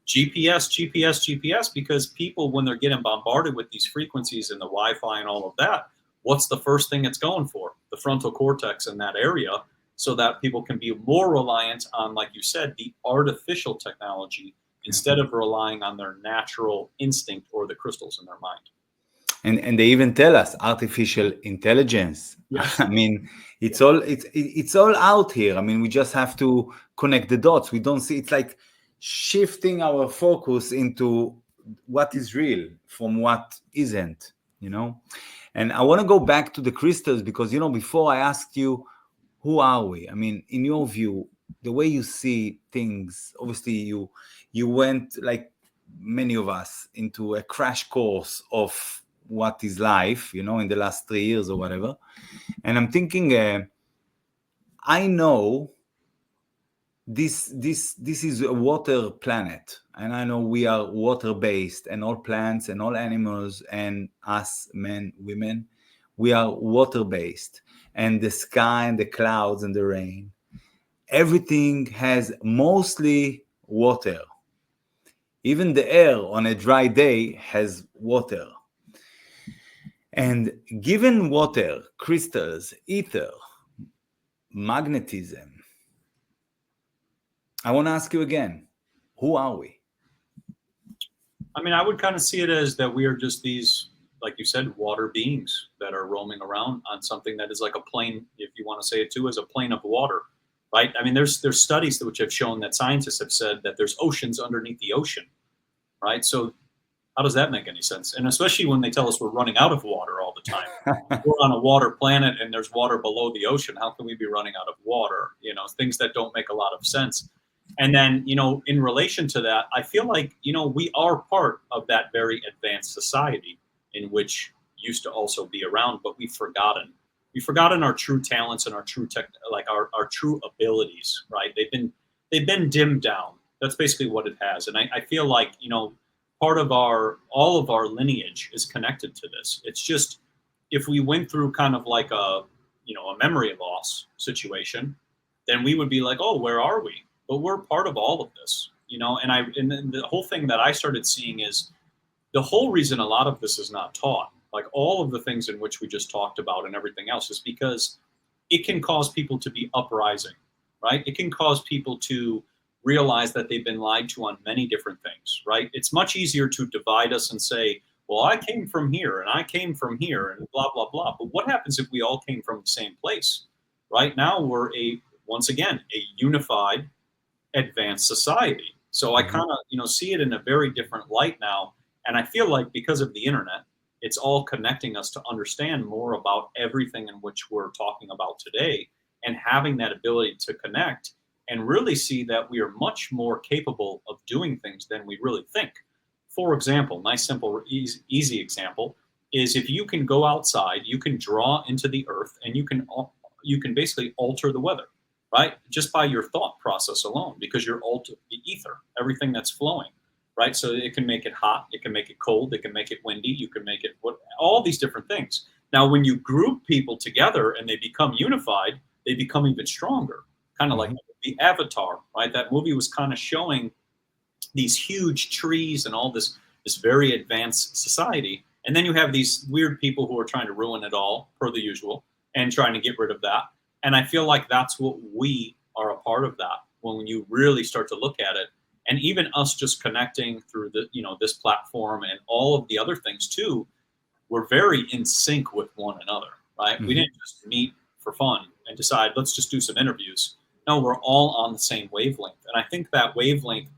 GPS, because people, when they're getting bombarded with these frequencies and the Wi-Fi and all of that, what's the first thing it's going for? The frontal cortex in that area, so that people can be more reliant on, like you said, the artificial technology instead of relying on their natural instinct or the crystals in their mind. And they even tell us artificial intelligence. Yes. I mean, it's all out here. I mean, we just have to connect the dots. We don't see, it's like shifting our focus into what is real from what isn't, And I want to go back to the crystals because, before I asked you, who are we? I mean, in your view, the way you see things, obviously you went, like many of us, into a crash course of what is life, in the last 3 years or whatever. And I'm thinking, I know this is a water planet, and I know we are water-based, and all plants and all animals and us, men, women, we are water-based. And the sky and the clouds and the rain, everything has mostly water. Even the air on a dry day has water. And given water, crystals, ether, magnetism, I want to ask you again, who are we? I mean, I would kind of see it as that we are just these, like you said, water beings that are roaming around on something that is like a plane, if you want to say it too, as a plane of water, right? I mean, there's studies which have shown that scientists have said that there's oceans underneath the ocean, right? So how does that make any sense? And especially when they tell us we're running out of water all the time. We're on a water planet and there's water below the ocean. How can we be running out of water? Things that don't make a lot of sense. And then, in relation to that, I feel like, we are part of that very advanced society in which used to also be around, but we've forgotten. We've forgotten our true talents and our true our true abilities, right? They've been dimmed down. That's basically what it has. And I feel like, you know, all of our lineage is connected to this. It's just, if we went through kind of like a memory loss situation, then we would be like, oh, where are we? But we're part of all of this, you know. And then the whole thing that I started seeing is the whole reason a lot of this is not taught, like all of the things in which we just talked about and everything else, is because it can cause people to be uprising, right? It can cause people to realize that they've been lied to on many different things, right? It's much easier to divide us and say, well, I came from here and I came from here and blah, blah, blah. But what happens if we all came from the same place? Right now, we're once again, a unified, advanced society. So I kind of, see it in a very different light now. And I feel like because of the internet, it's all connecting us to understand more about everything in which we're talking about today, and having that ability to connect and really see that we are much more capable of doing things than we really think. For example, nice, simple, easy example is, if you can go outside, you can draw into the earth, and you can basically alter the weather, right? Just by your thought process alone, because you're altering the ether, everything that's flowing, right? So it can make it hot, it can make it cold, it can make it windy, you can make it all these different things. Now, when you group people together and they become unified, they become even stronger. Kind of like the Avatar, right? That movie was kind of showing these huge trees and all this very advanced society. And then you have these weird people who are trying to ruin it all, per the usual, and trying to get rid of that. And I feel like that's what we are a part of that, when you really start to look at it. And even us just connecting through this platform and all of the other things too, we're very in sync with one another, right? We didn't just meet for fun and decide, let's just do some interviews. No, we're all on the same wavelength. And I think that wavelength,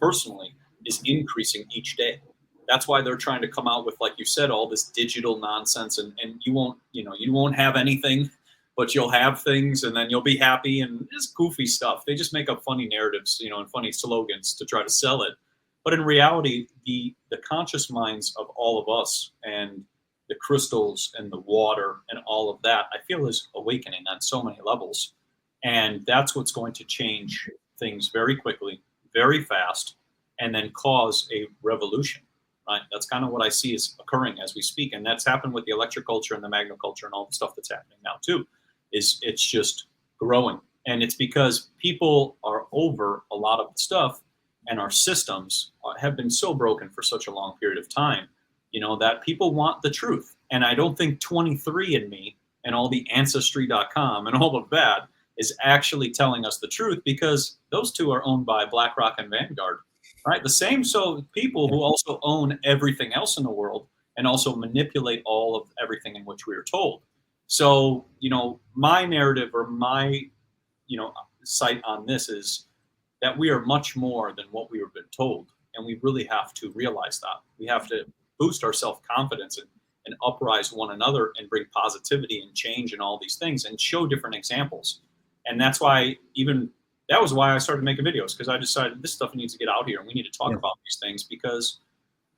personally, is increasing each day. That's why they're trying to come out with, like you said, all this digital nonsense, and you won't have anything, but you'll have things, and then you'll be happy, and just goofy stuff. They just make up funny narratives, and funny slogans to try to sell it. But in reality, the conscious minds of all of us, and the crystals and the water and all of that, I feel is awakening on so many levels. And that's what's going to change things very quickly, very fast, and then cause a revolution, right? That's kind of what I see is occurring as we speak. And that's happened with the electric culture and the magno culture and all the stuff that's happening now too. It's just growing. And it's because people are over a lot of the stuff, and our systems have been so broken for such a long period of time, that people want the truth. And I don't think 23andMe and all the Ancestry.com and all of that is actually telling us the truth, because those two are owned by BlackRock and Vanguard, right? The same people who also own everything else in the world and also manipulate all of everything in which we are told. So, my narrative, or my, sight on this is that we are much more than what we have been told. And we really have to realize that. We have to boost our self-confidence and uprise one another and bring positivity and change and all these things, and show different examples. And that's why that was why I started making videos, because I decided this stuff needs to get out here, and we need to talk about these things, because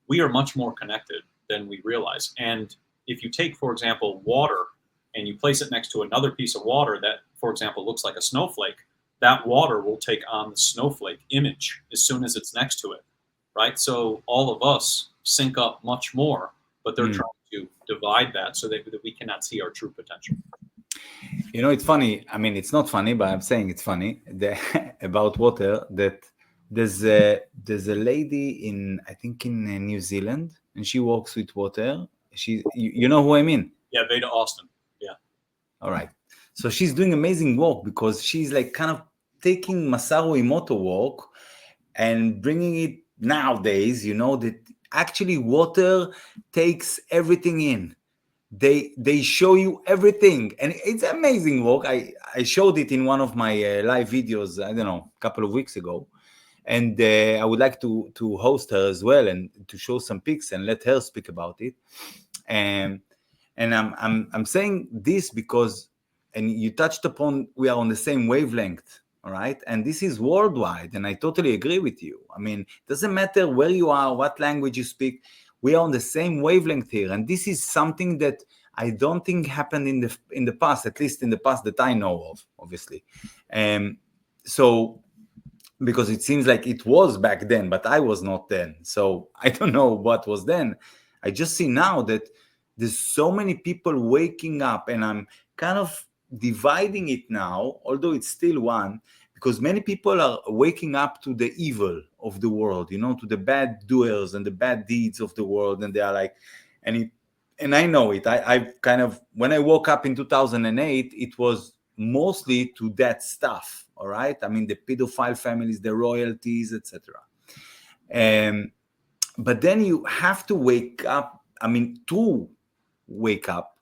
we are much more connected than we realize. And if you take, for example, water, and you place it next to another piece of water that, for example, looks like a snowflake, that water will take on the snowflake image as soon as it's next to it, right? So all of us sync up much more, but they're trying to divide that so that we cannot see our true potential. It's funny. I mean, it's not funny, but I'm saying it's funny about water, that there's a lady I think in New Zealand, and she works with water. You know who I mean? Yeah, Veda Austin. Yeah. All right. So she's doing amazing work, because she's like kind of taking Masaru Emoto work and bringing it nowadays, that actually water takes everything in. They show you everything, and it's amazing work. I showed it in one of my live videos, I don't know, a couple of weeks ago, and I would like to host her as well, and to show some pics and let her speak about it. And I'm saying this because, and you touched upon, we are on the same wavelength, all right? And this is worldwide, and I totally agree with you. I mean, it doesn't matter where you are, what language you speak. We are on the same wavelength here, and this is something that I don't think happened in the past, at least in the past that I know of, obviously. So because it seems like it was back then, but I was not then. So I don't know what was then. I just see now that there's so many people waking up, and I'm kind of dividing it now, although it's still one, because many people are waking up to the evil of the world, you know, to the bad doers and the bad deeds of the world. And they are like, and I know it. I kind of, when I woke up in 2008, it was mostly to that stuff. All right. I mean, the pedophile families, the royalties, etc. But then you have to wake up. I mean, to wake up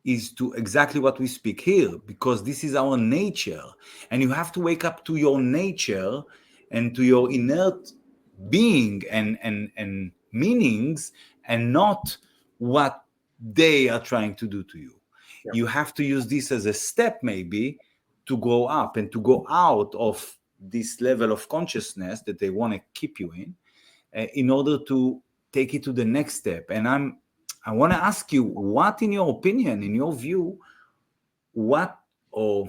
is to exactly what we speak here, because this is our nature. And you have to wake up to your nature and to your inert being and meanings, and not what they are trying to do to you. Yeah. You have to use this as a step maybe to go up and to go out of this level of consciousness that they want to keep you in order to take it to the next step. And I want to ask you, what in your opinion, in your view, what, or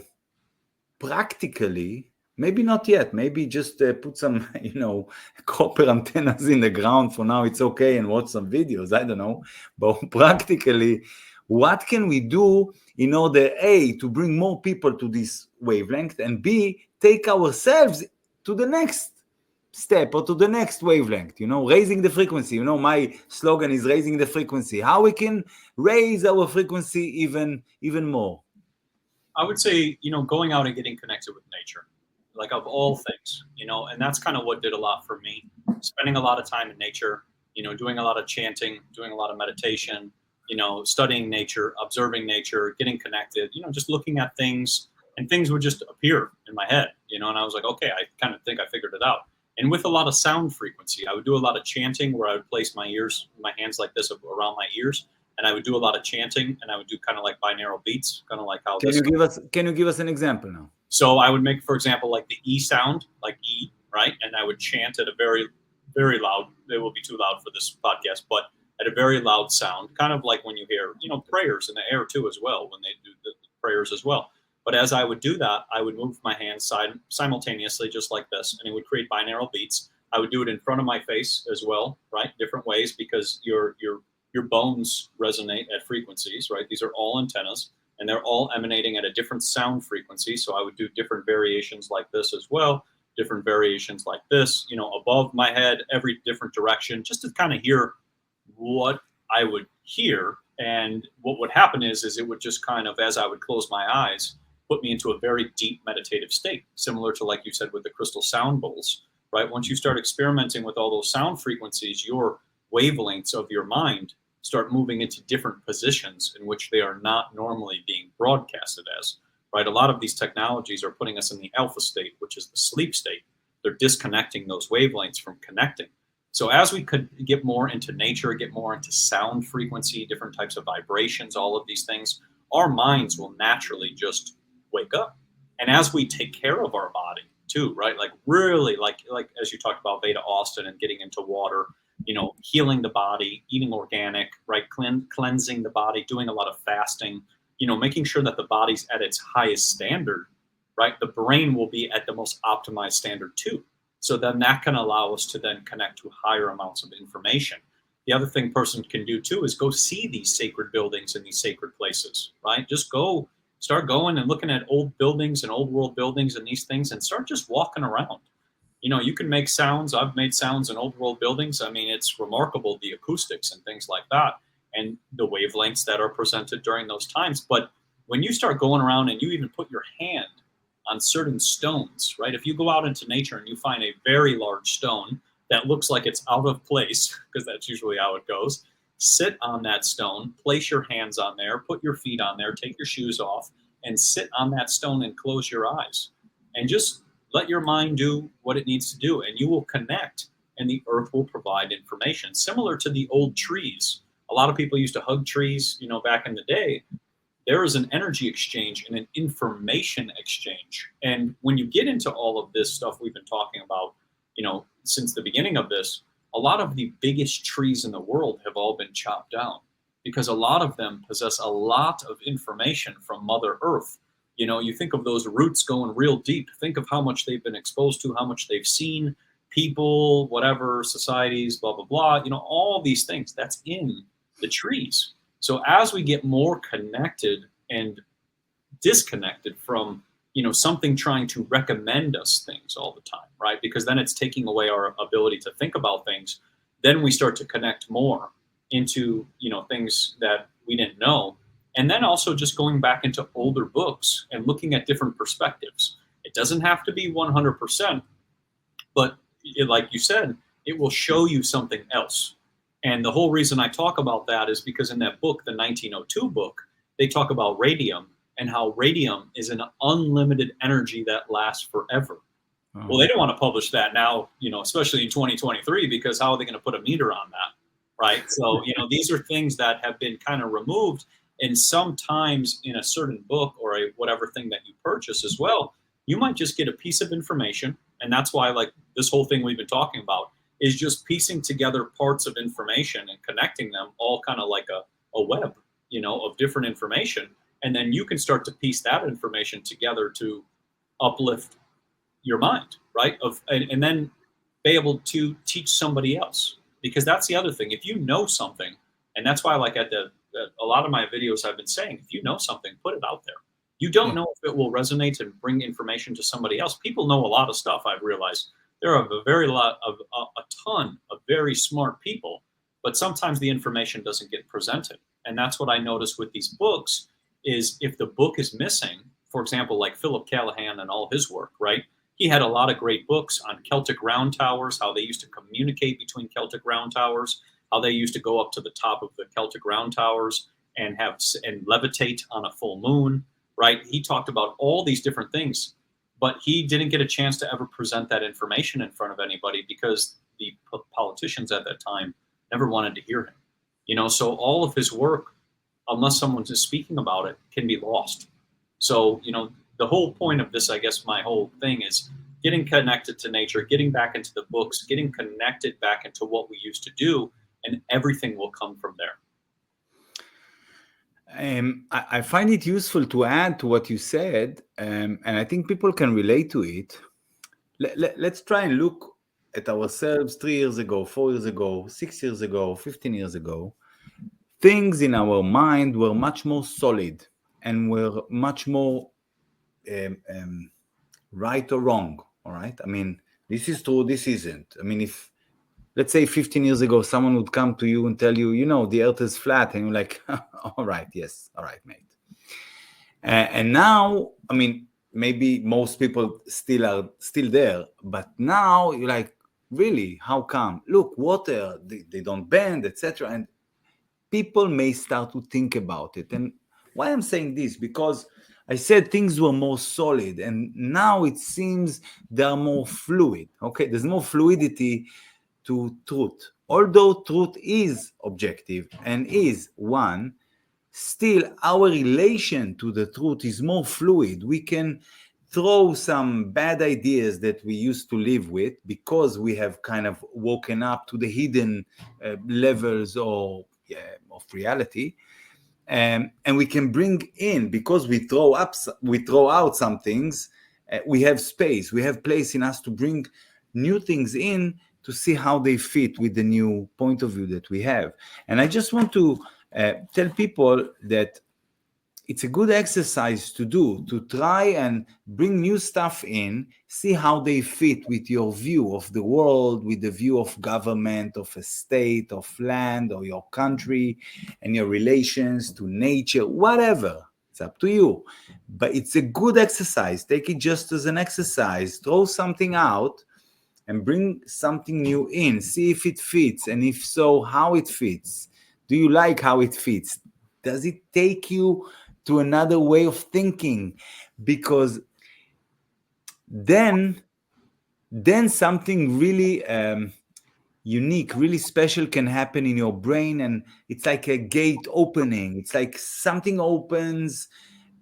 practically, maybe not yet, maybe just put some, you know, copper antennas in the ground for now, it's okay, and watch some videos, I don't know, but practically, what can we do in order, A, to bring more people to this wavelength, and B, take ourselves to the next step or to the next wavelength, you know, raising the frequency. You know, my slogan is raising the frequency. How we can raise our frequency even more? I would say, you know, going out and getting connected with nature, like of all things, you know, and that's kind of what did a lot for me. Spending a lot of time in nature, you know, doing a lot of chanting, doing a lot of meditation, you know, studying nature, observing nature, getting connected, you know, just looking at things, and things would just appear in my head, you know, and I was like, okay, I kind of think I figured it out. And with a lot of sound frequency, I would do a lot of chanting where I would place my hands like this around my ears, and I would do a lot of chanting, and I would do kind of like binaural beats, kind of like how Can you give us an example now? So I would make, for example, like the E sound, like E, right? And I would chant at a very, very loud, it will be too loud for this podcast, but at a very loud sound, kind of like when you hear, you know, prayers in the air too as well, when they do the prayers as well. But as I would do that, I would move my hands simultaneously, just like this, and it would create binaural beats. I would do it in front of my face as well, right? Different ways, because your bones resonate at frequencies, right? These are all antennas, and they're all emanating at a different sound frequency. So I would do different variations like this as well, different variations like this, you know, above my head, every different direction, just to kind of hear what I would hear. And what would happen is it would just kind of, as I would close my eyes, put me into a very deep meditative state, similar to, like you said, with the crystal sound bowls, right? Once you start experimenting with all those sound frequencies, your wavelengths of your mind start moving into different positions in which they are not normally being broadcasted as, right? A lot of these technologies are putting us in the alpha state, which is the sleep state. They're disconnecting those wavelengths from connecting. So as we could get more into nature, get more into sound frequency, different types of vibrations, all of these things, our minds will naturally just wake up. And as we take care of our body too, right? Like really, like as you talked about Veda Austin and getting into water, you know, healing the body, eating organic, right? Cleansing the body, doing a lot of fasting, you know, making sure that the body's at its highest standard, right? The brain will be at the most optimized standard too. So then that can allow us to then connect to higher amounts of information. The other thing person can do too is go see these sacred buildings and these sacred places, right? Just start going and looking at old buildings and old world buildings and these things, and start just walking around. You know, you can make sounds. I've made sounds in old world buildings. I mean, it's remarkable, the acoustics and things like that, and the wavelengths that are presented during those times. But when you start going around and you even put your hand on certain stones, right? If you go out into nature and you find a very large stone that looks like it's out of place, because that's usually how it goes, sit on that stone, place your hands on there, put your feet on there, take your shoes off, and sit on that stone and close your eyes. And just let your mind do what it needs to do, and you will connect, and the earth will provide information. Similar to the old trees. A lot of people used to hug trees, you know, back in the day. There is an energy exchange and an information exchange. And when you get into all of this stuff we've been talking about, you know, since the beginning of this, a lot of the biggest trees in the world have all been chopped down, because a lot of them possess a lot of information from Mother Earth. You know, you think of those roots going real deep. Think of how much they've been exposed to, how much they've seen, people, whatever, societies, blah, blah, blah. You know, all these things, that's in the trees. So as we get more connected and disconnected from, you know, something trying to recommend us things all the time, right? Because then it's taking away our ability to think about things. Then we start to connect more into, you know, things that we didn't know. And then also just going back into older books and looking at different perspectives. It doesn't have to be 100%, but like you said, it will show you something else. And the whole reason I talk about that is because in that book, the 1902 book, they talk about radium and how radium is an unlimited energy that lasts forever. Oh. Well, they don't want to publish that now, you know, especially in 2023, because how are they going to put a meter on that, right? So, you know, these are things that have been kind of removed. And sometimes in a certain book or a whatever thing that you purchase as well, you might just get a piece of information. And that's why, like, this whole thing we've been talking about is just piecing together parts of information and connecting them all kind of like a web, you know, of different information. And then you can start to piece that information together to uplift your mind, right? And then be able to teach somebody else. Because that's the other thing. If you know something, and that's why, like, at a lot of my videos I've been saying, if you know something, put it out there. You don't know if it will resonate and bring information to somebody else. People know a lot of stuff, I've realized. There are a ton of very smart people, but sometimes the information doesn't get presented. And that's what I noticed with these books is if the book is missing, for example, like Philip Callahan and all his work, right? He had a lot of great books on Celtic round towers, how they used to communicate between Celtic round towers, how they used to go up to the top of the Celtic round towers and levitate on a full moon, right? He talked about all these different things, but he didn't get a chance to ever present that information in front of anybody because the politicians at that time never wanted to hear him. You know, so all of his work, unless someone's just speaking about it, can be lost. So, you know, the whole point of this, I guess my whole thing is getting connected to nature, getting back into the books, getting connected back into what we used to do, and everything will come from there. I find it useful to add to what you said, and I think people can relate to it. Let's try and look at ourselves 3 years ago, 4 years ago, 6 years ago, 15 years ago. Things in our mind were much more solid and were much more right or wrong, all right? I mean, this is true, this isn't. I mean, if, let's say 15 years ago, someone would come to you and tell you, you know, the earth is flat, and you're like, all right, yes, all right, mate. And now, I mean, maybe most people still there, but now you're like, really, how come? Look, water, they don't bend, etc. And people may start to think about it. And why I'm saying this, because I said things were more solid, and now it seems they are more fluid. Okay, there's more fluidity to truth. Although truth is objective and is one, still our relation to the truth is more fluid. We can throw some bad ideas that we used to live with because we have kind of woken up to the hidden levels of reality, and we can bring in, because we throw out some things. We have space, we have place in us to bring new things in, to see how they fit with the new point of view that we have. And I just want to tell people that it's a good exercise to do, to try and bring new stuff in, see how they fit with your view of the world, with the view of government, of a state, of land, or your country, and your relations to nature, whatever. It's up to you. But it's a good exercise. Take it just as an exercise. Throw something out and bring something new in. See if it fits, and if so, how it fits. Do you like how it fits? Does it take you to another way of thinking? Because then something really unique, really special can happen in your brain, and it's like a gate opening. It's like something opens,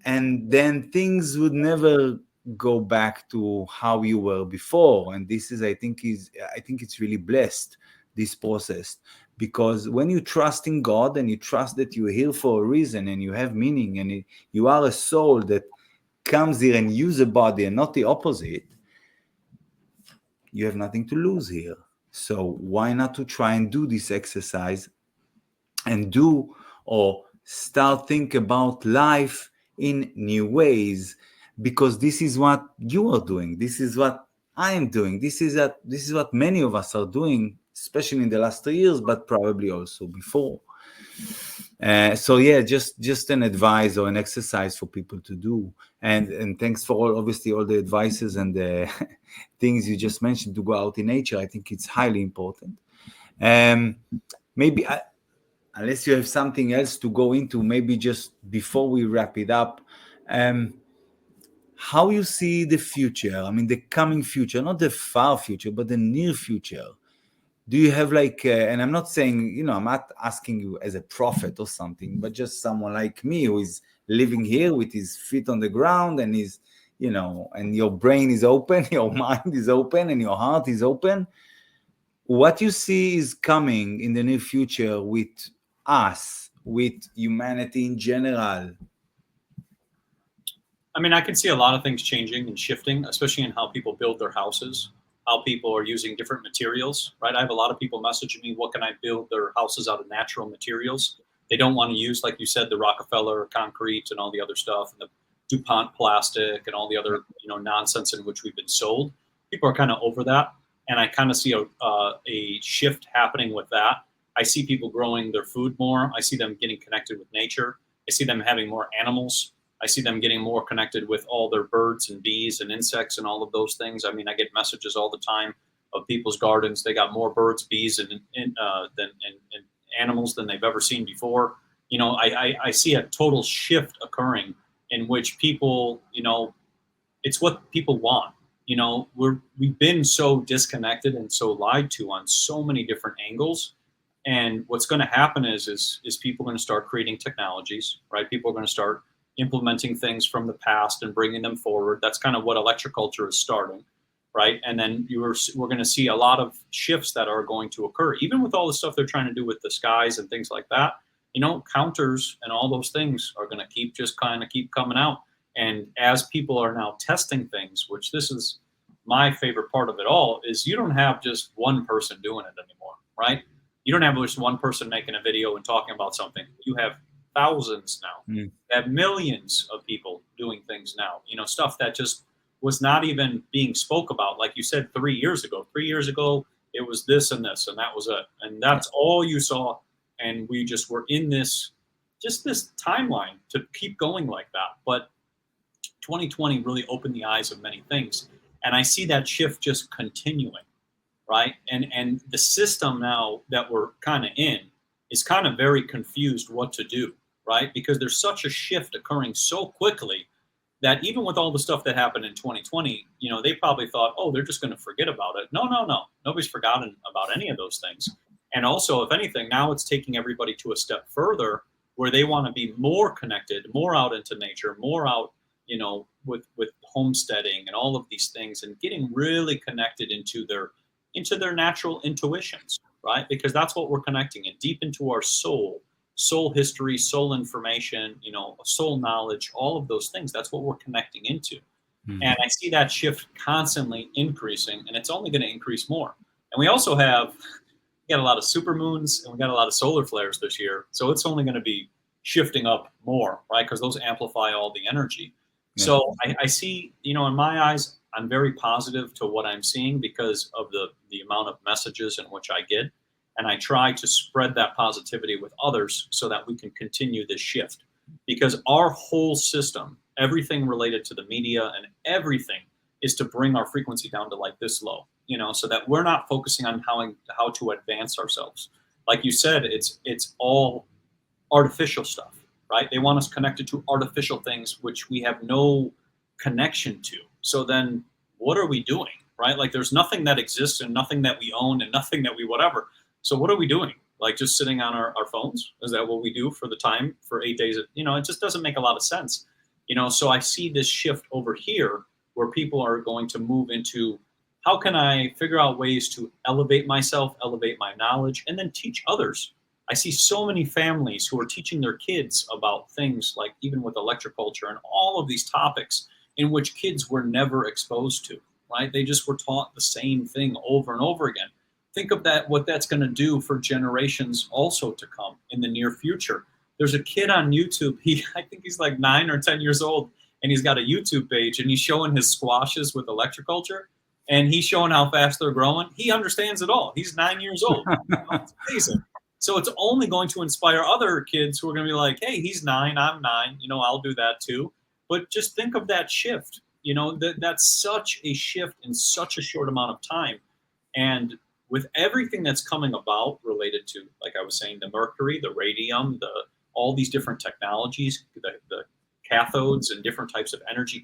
and then things would never go back to how you were before. And this is, I think it's really blessed, this process, because when you trust in God and you trust that you're here for a reason and you have meaning and you are a soul that comes here and use a body and not the opposite, you have nothing to lose here. So why not to try and do this exercise and do or start think about life in new ways, because this is what you are doing. This is what I am doing. This is what many of us are doing, especially in the last 3 years, but probably also before. So yeah, just an advice or an exercise for people to do. And thanks for obviously all the advices and the things you just mentioned to go out in nature. I think it's highly important. Maybe unless you have something else to go into, maybe just before we wrap it up, how you see the future? I mean, the coming future, not the far future, but the near future. Do you have like, and I'm not saying, I'm not asking you as a prophet or something, but just someone like me who is living here with his feet on the ground and is, and your brain is open, your mind is open, and your heart is open. What you see is coming in the near future with us, with humanity in general? I mean, I can see a lot of things changing and shifting, especially in how people build their houses, how people are using different materials, right? I have a lot of people messaging me, what can I build their houses out of natural materials? They don't want to use, like you said, the Rockefeller concrete and all the other stuff, and the DuPont plastic and all the other, nonsense in which we've been sold. People are kind of over that. And I kind of see a shift happening with that. I see people growing their food more. I see them getting connected with nature. I see them having more animals. I see them getting more connected with all their birds and bees and insects and all of those things. I mean, I get messages all the time of people's gardens. They got more birds, bees, and animals than they've ever seen before. I see a total shift occurring in which people, it's what people want. We've been so disconnected and so lied to on so many different angles. And what's going to happen is people are going to start creating technologies, right? People are going to start implementing things from the past and bringing them forward. That's kind of what electroculture is starting, right? And then we're going to see a lot of shifts that are going to occur, even with all the stuff they're trying to do with the skies and things like that. Counters and all those things are going to keep coming out. And as people are now testing things, which this is my favorite part of it all, is you don't have just one person doing it anymore, right? You don't have just one person making a video and talking about something. You have thousands now. You have millions of people doing things now, stuff that just was not even being spoke about. Like you said, 3 years ago, it was this and this, and that was it. And that's all you saw. And we just were in this timeline to keep going like that. But 2020 really opened the eyes of many things. And I see that shift just continuing, right? And the system now that we're kind of in is kind of very confused what to do, right? Because there's such a shift occurring so quickly that even with all the stuff that happened in 2020, they probably thought, oh, they're just going to forget about it. No. Nobody's forgotten about any of those things. And also, if anything, now it's taking everybody to a step further where they want to be more connected, more out into nature, more out, with homesteading and all of these things, and getting really connected into their natural intuitions, right? Because that's what we're connecting in, deep into our soul history, soul information, soul knowledge, all of those things. That's what we're connecting into. And I see that shift constantly increasing, and it's only going to increase more. And we also got a lot of supermoons, and we got a lot of solar flares this year. So it's only going to be shifting up more, right? Because those amplify all the energy. Yeah. So I see, in my eyes, I'm very positive to what I'm seeing because of the amount of messages in which I get. And I try to spread that positivity with others so that we can continue this shift. Because our whole system, everything related to the media and everything, is to bring our frequency down to like this low, so that we're not focusing on how to advance ourselves. Like you said, it's all artificial stuff, right? They want us connected to artificial things, which we have no connection to. So then what are we doing, right? Like there's nothing that exists and nothing that we own and nothing that we whatever. So what are we doing? Like just sitting on our phones? Is that what we do for the time for 8 days? It just doesn't make a lot of sense. So I see this shift over here where people are going to move into, how can I figure out ways to elevate myself, elevate my knowledge, and then teach others? I see so many families who are teaching their kids about things like even with electroculture and all of these topics in which kids were never exposed to, right? They just were taught the same thing over and over again. Think of that, what that's going to do for generations also to come in the near future. There's a kid on YouTube. I think he's like 9 or 10 years old, and he's got a YouTube page, and he's showing his squashes with electroculture, and he's showing how fast they're growing. He understands it all. He's 9 years old. It's amazing. So it's only going to inspire other kids who are going to be like, hey, he's 9, I'm 9, I'll do that too. But just think of that shift. That's such a shift in such a short amount of time. And with everything that's coming about related to, like I was saying, the mercury, the radium, all these different technologies, the cathodes and different types of energy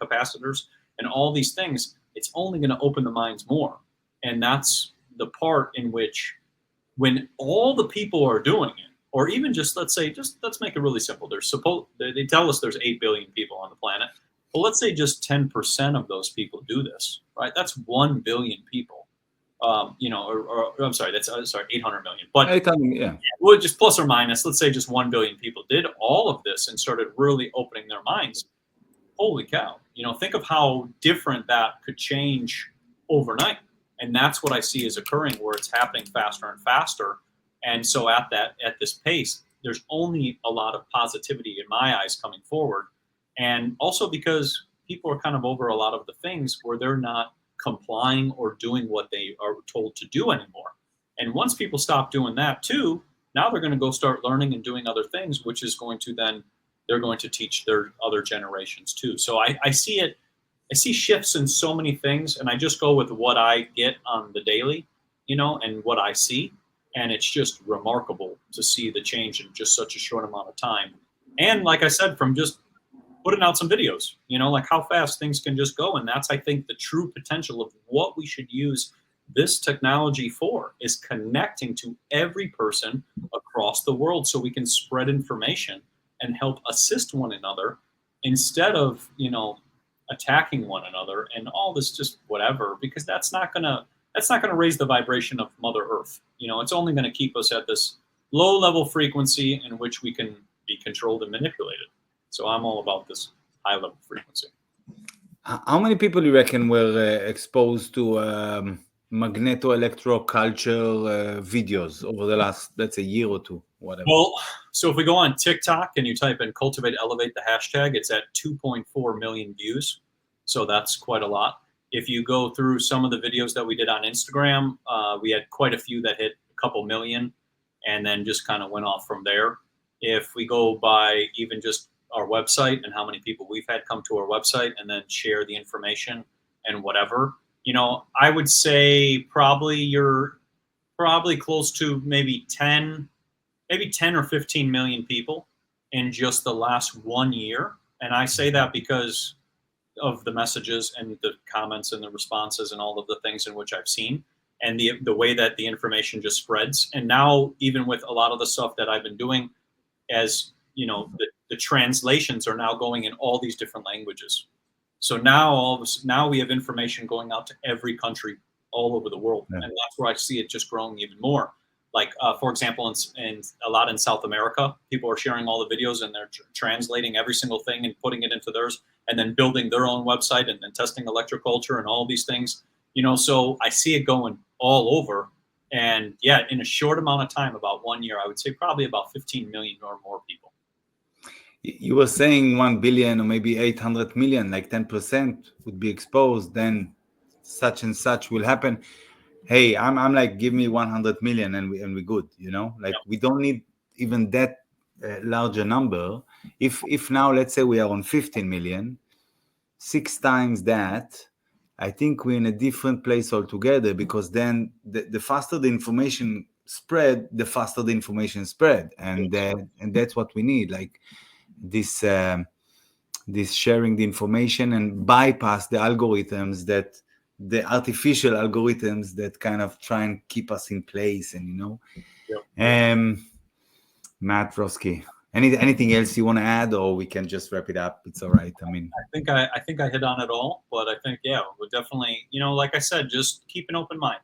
capacitors, and all these things, it's only going to open the minds more. And that's the part in which, when all the people are doing it, or even let's make it really simple. They tell us there's 8 billion people on the planet. Well, let's say just 10% of those people do this, right? That's 1 billion people. I'm sorry, that's 800 million. But 800, yeah. Well, just plus or minus, let's say just 1 billion people did all of this and started really opening their minds. Holy cow. Think of how different that could change overnight. And that's what I see is occurring, where it's happening faster and faster. And so at this pace, there's only a lot of positivity in my eyes coming forward. And also because people are kind of over a lot of the things where they're not complying or doing what they are told to do anymore. And once people stop doing that too, now they're going to go start learning and doing other things, which is going to then, they're going to teach their other generations too. So I see it. I see shifts in so many things, and I just go with what I get on the daily, and what I see. And it's just remarkable to see the change in just such a short amount of time. And like I said, from just putting out some videos, like how fast things can just go. And that's, I think, the true potential of what we should use this technology for, is connecting to every person across the world so we can spread information and help assist one another instead of, attacking one another and all this just whatever, because that's not gonna raise the vibration of Mother Earth. It's only going to keep us at this low level frequency in which we can be controlled and manipulated. So I'm all about this high level frequency. How many people do you reckon were exposed to magneto-electroculture videos over the last, let's say, year or two, whatever? Well, so if we go on TikTok and you type in cultivate elevate, the hashtag, it's at 2.4 million views. So that's quite a lot. If you go through some of the videos that we did on Instagram, we had quite a few that hit a couple million and then just kind of went off from there. If we go by even just our website and how many people we've had come to our website and then share the information and whatever, I would say you're probably close to maybe 10 or 15 million people in just the last 1 year. And I say that because of the messages and the comments and the responses and all of the things in which I've seen, and the way that the information just spreads. And now, even with a lot of the stuff that I've been doing, as the translations are now going in all these different languages. So now we have information going out to every country all over the world. Yeah. And that's where I see it just growing even more. Like, for example, in a lot in South America, people are sharing all the videos and they're translating every single thing and putting it into theirs, and then building their own website and then testing electroculture and all these things. So I see it going all over. And yeah, in a short amount of time, about 1 year, I would say probably about 15 million or more people. You were saying 1 billion or maybe 800 million, like 10% would be exposed, then such and such will happen. Hey, I'm like, give me 100 million and we're good, we don't need even that larger number. If now, let's say we are on 15 million, 6 times that, I think we're in a different place altogether, because then the faster the information spread, and that's what we need, like this sharing the information and bypass the algorithms, that the artificial algorithms that kind of try and keep us in place, and Matt Roeske, anything else you want to add, or we can just wrap it up? It's all right. I think I hit on it all, but I think, we'll definitely, like I said, just keep an open mind.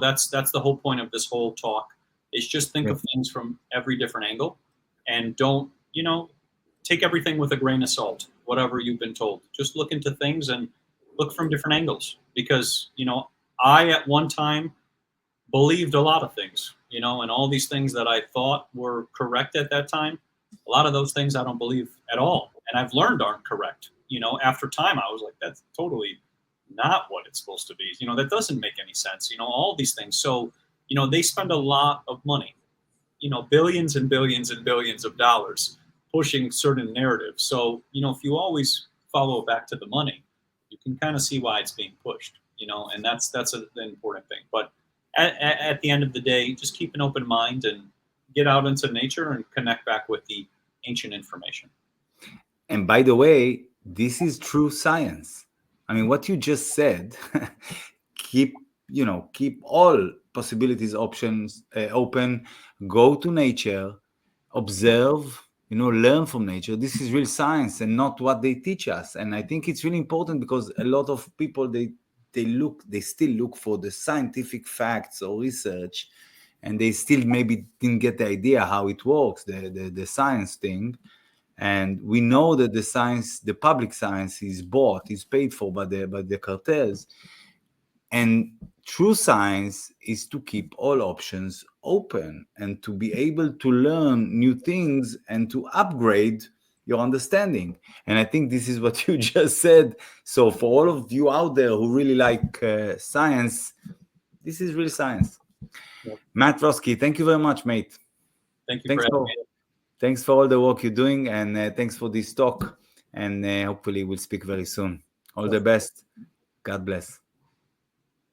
That's the whole point of this whole talk, is just think of things from every different angle, and don't, take everything with a grain of salt, whatever you've been told. Just look into things and look from different angles, because, I at one time believed a lot of things, and all these things that I thought were correct at that time, a lot of those things I don't believe at all. And I've learned aren't correct. After time, I was like, that's totally not what it's supposed to be. That doesn't make any sense, all these things. So, they spend a lot of money, billions and billions and billions of dollars pushing certain narratives. So, if you always follow back to the money, you can kind of see why it's being pushed, and that's an important thing. But at the end of the day, just keep an open mind and get out into nature and connect back with the ancient information. And by the way, this is true science. I mean, what you just said, keep all possibilities, options open, go to nature, observe, learn from nature. This is real science and not what they teach us. And I think it's really important, because a lot of people, they still look for the scientific facts or research, and they still maybe didn't get the idea how it works, the science thing. And we know that the public science is paid for by the cartels. And true science is to keep all options open and to be able to learn new things and to upgrade your understanding. And I think this is what you just said. So for all of you out there who really like science, this is real science. Yep. Matt Roeske, thank you very much, mate. Thank you for having me. Thanks for all the work you're doing, and thanks for this talk. And hopefully we'll speak very soon. All the best. God bless.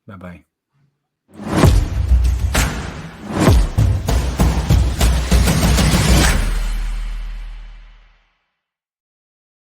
Bye-bye.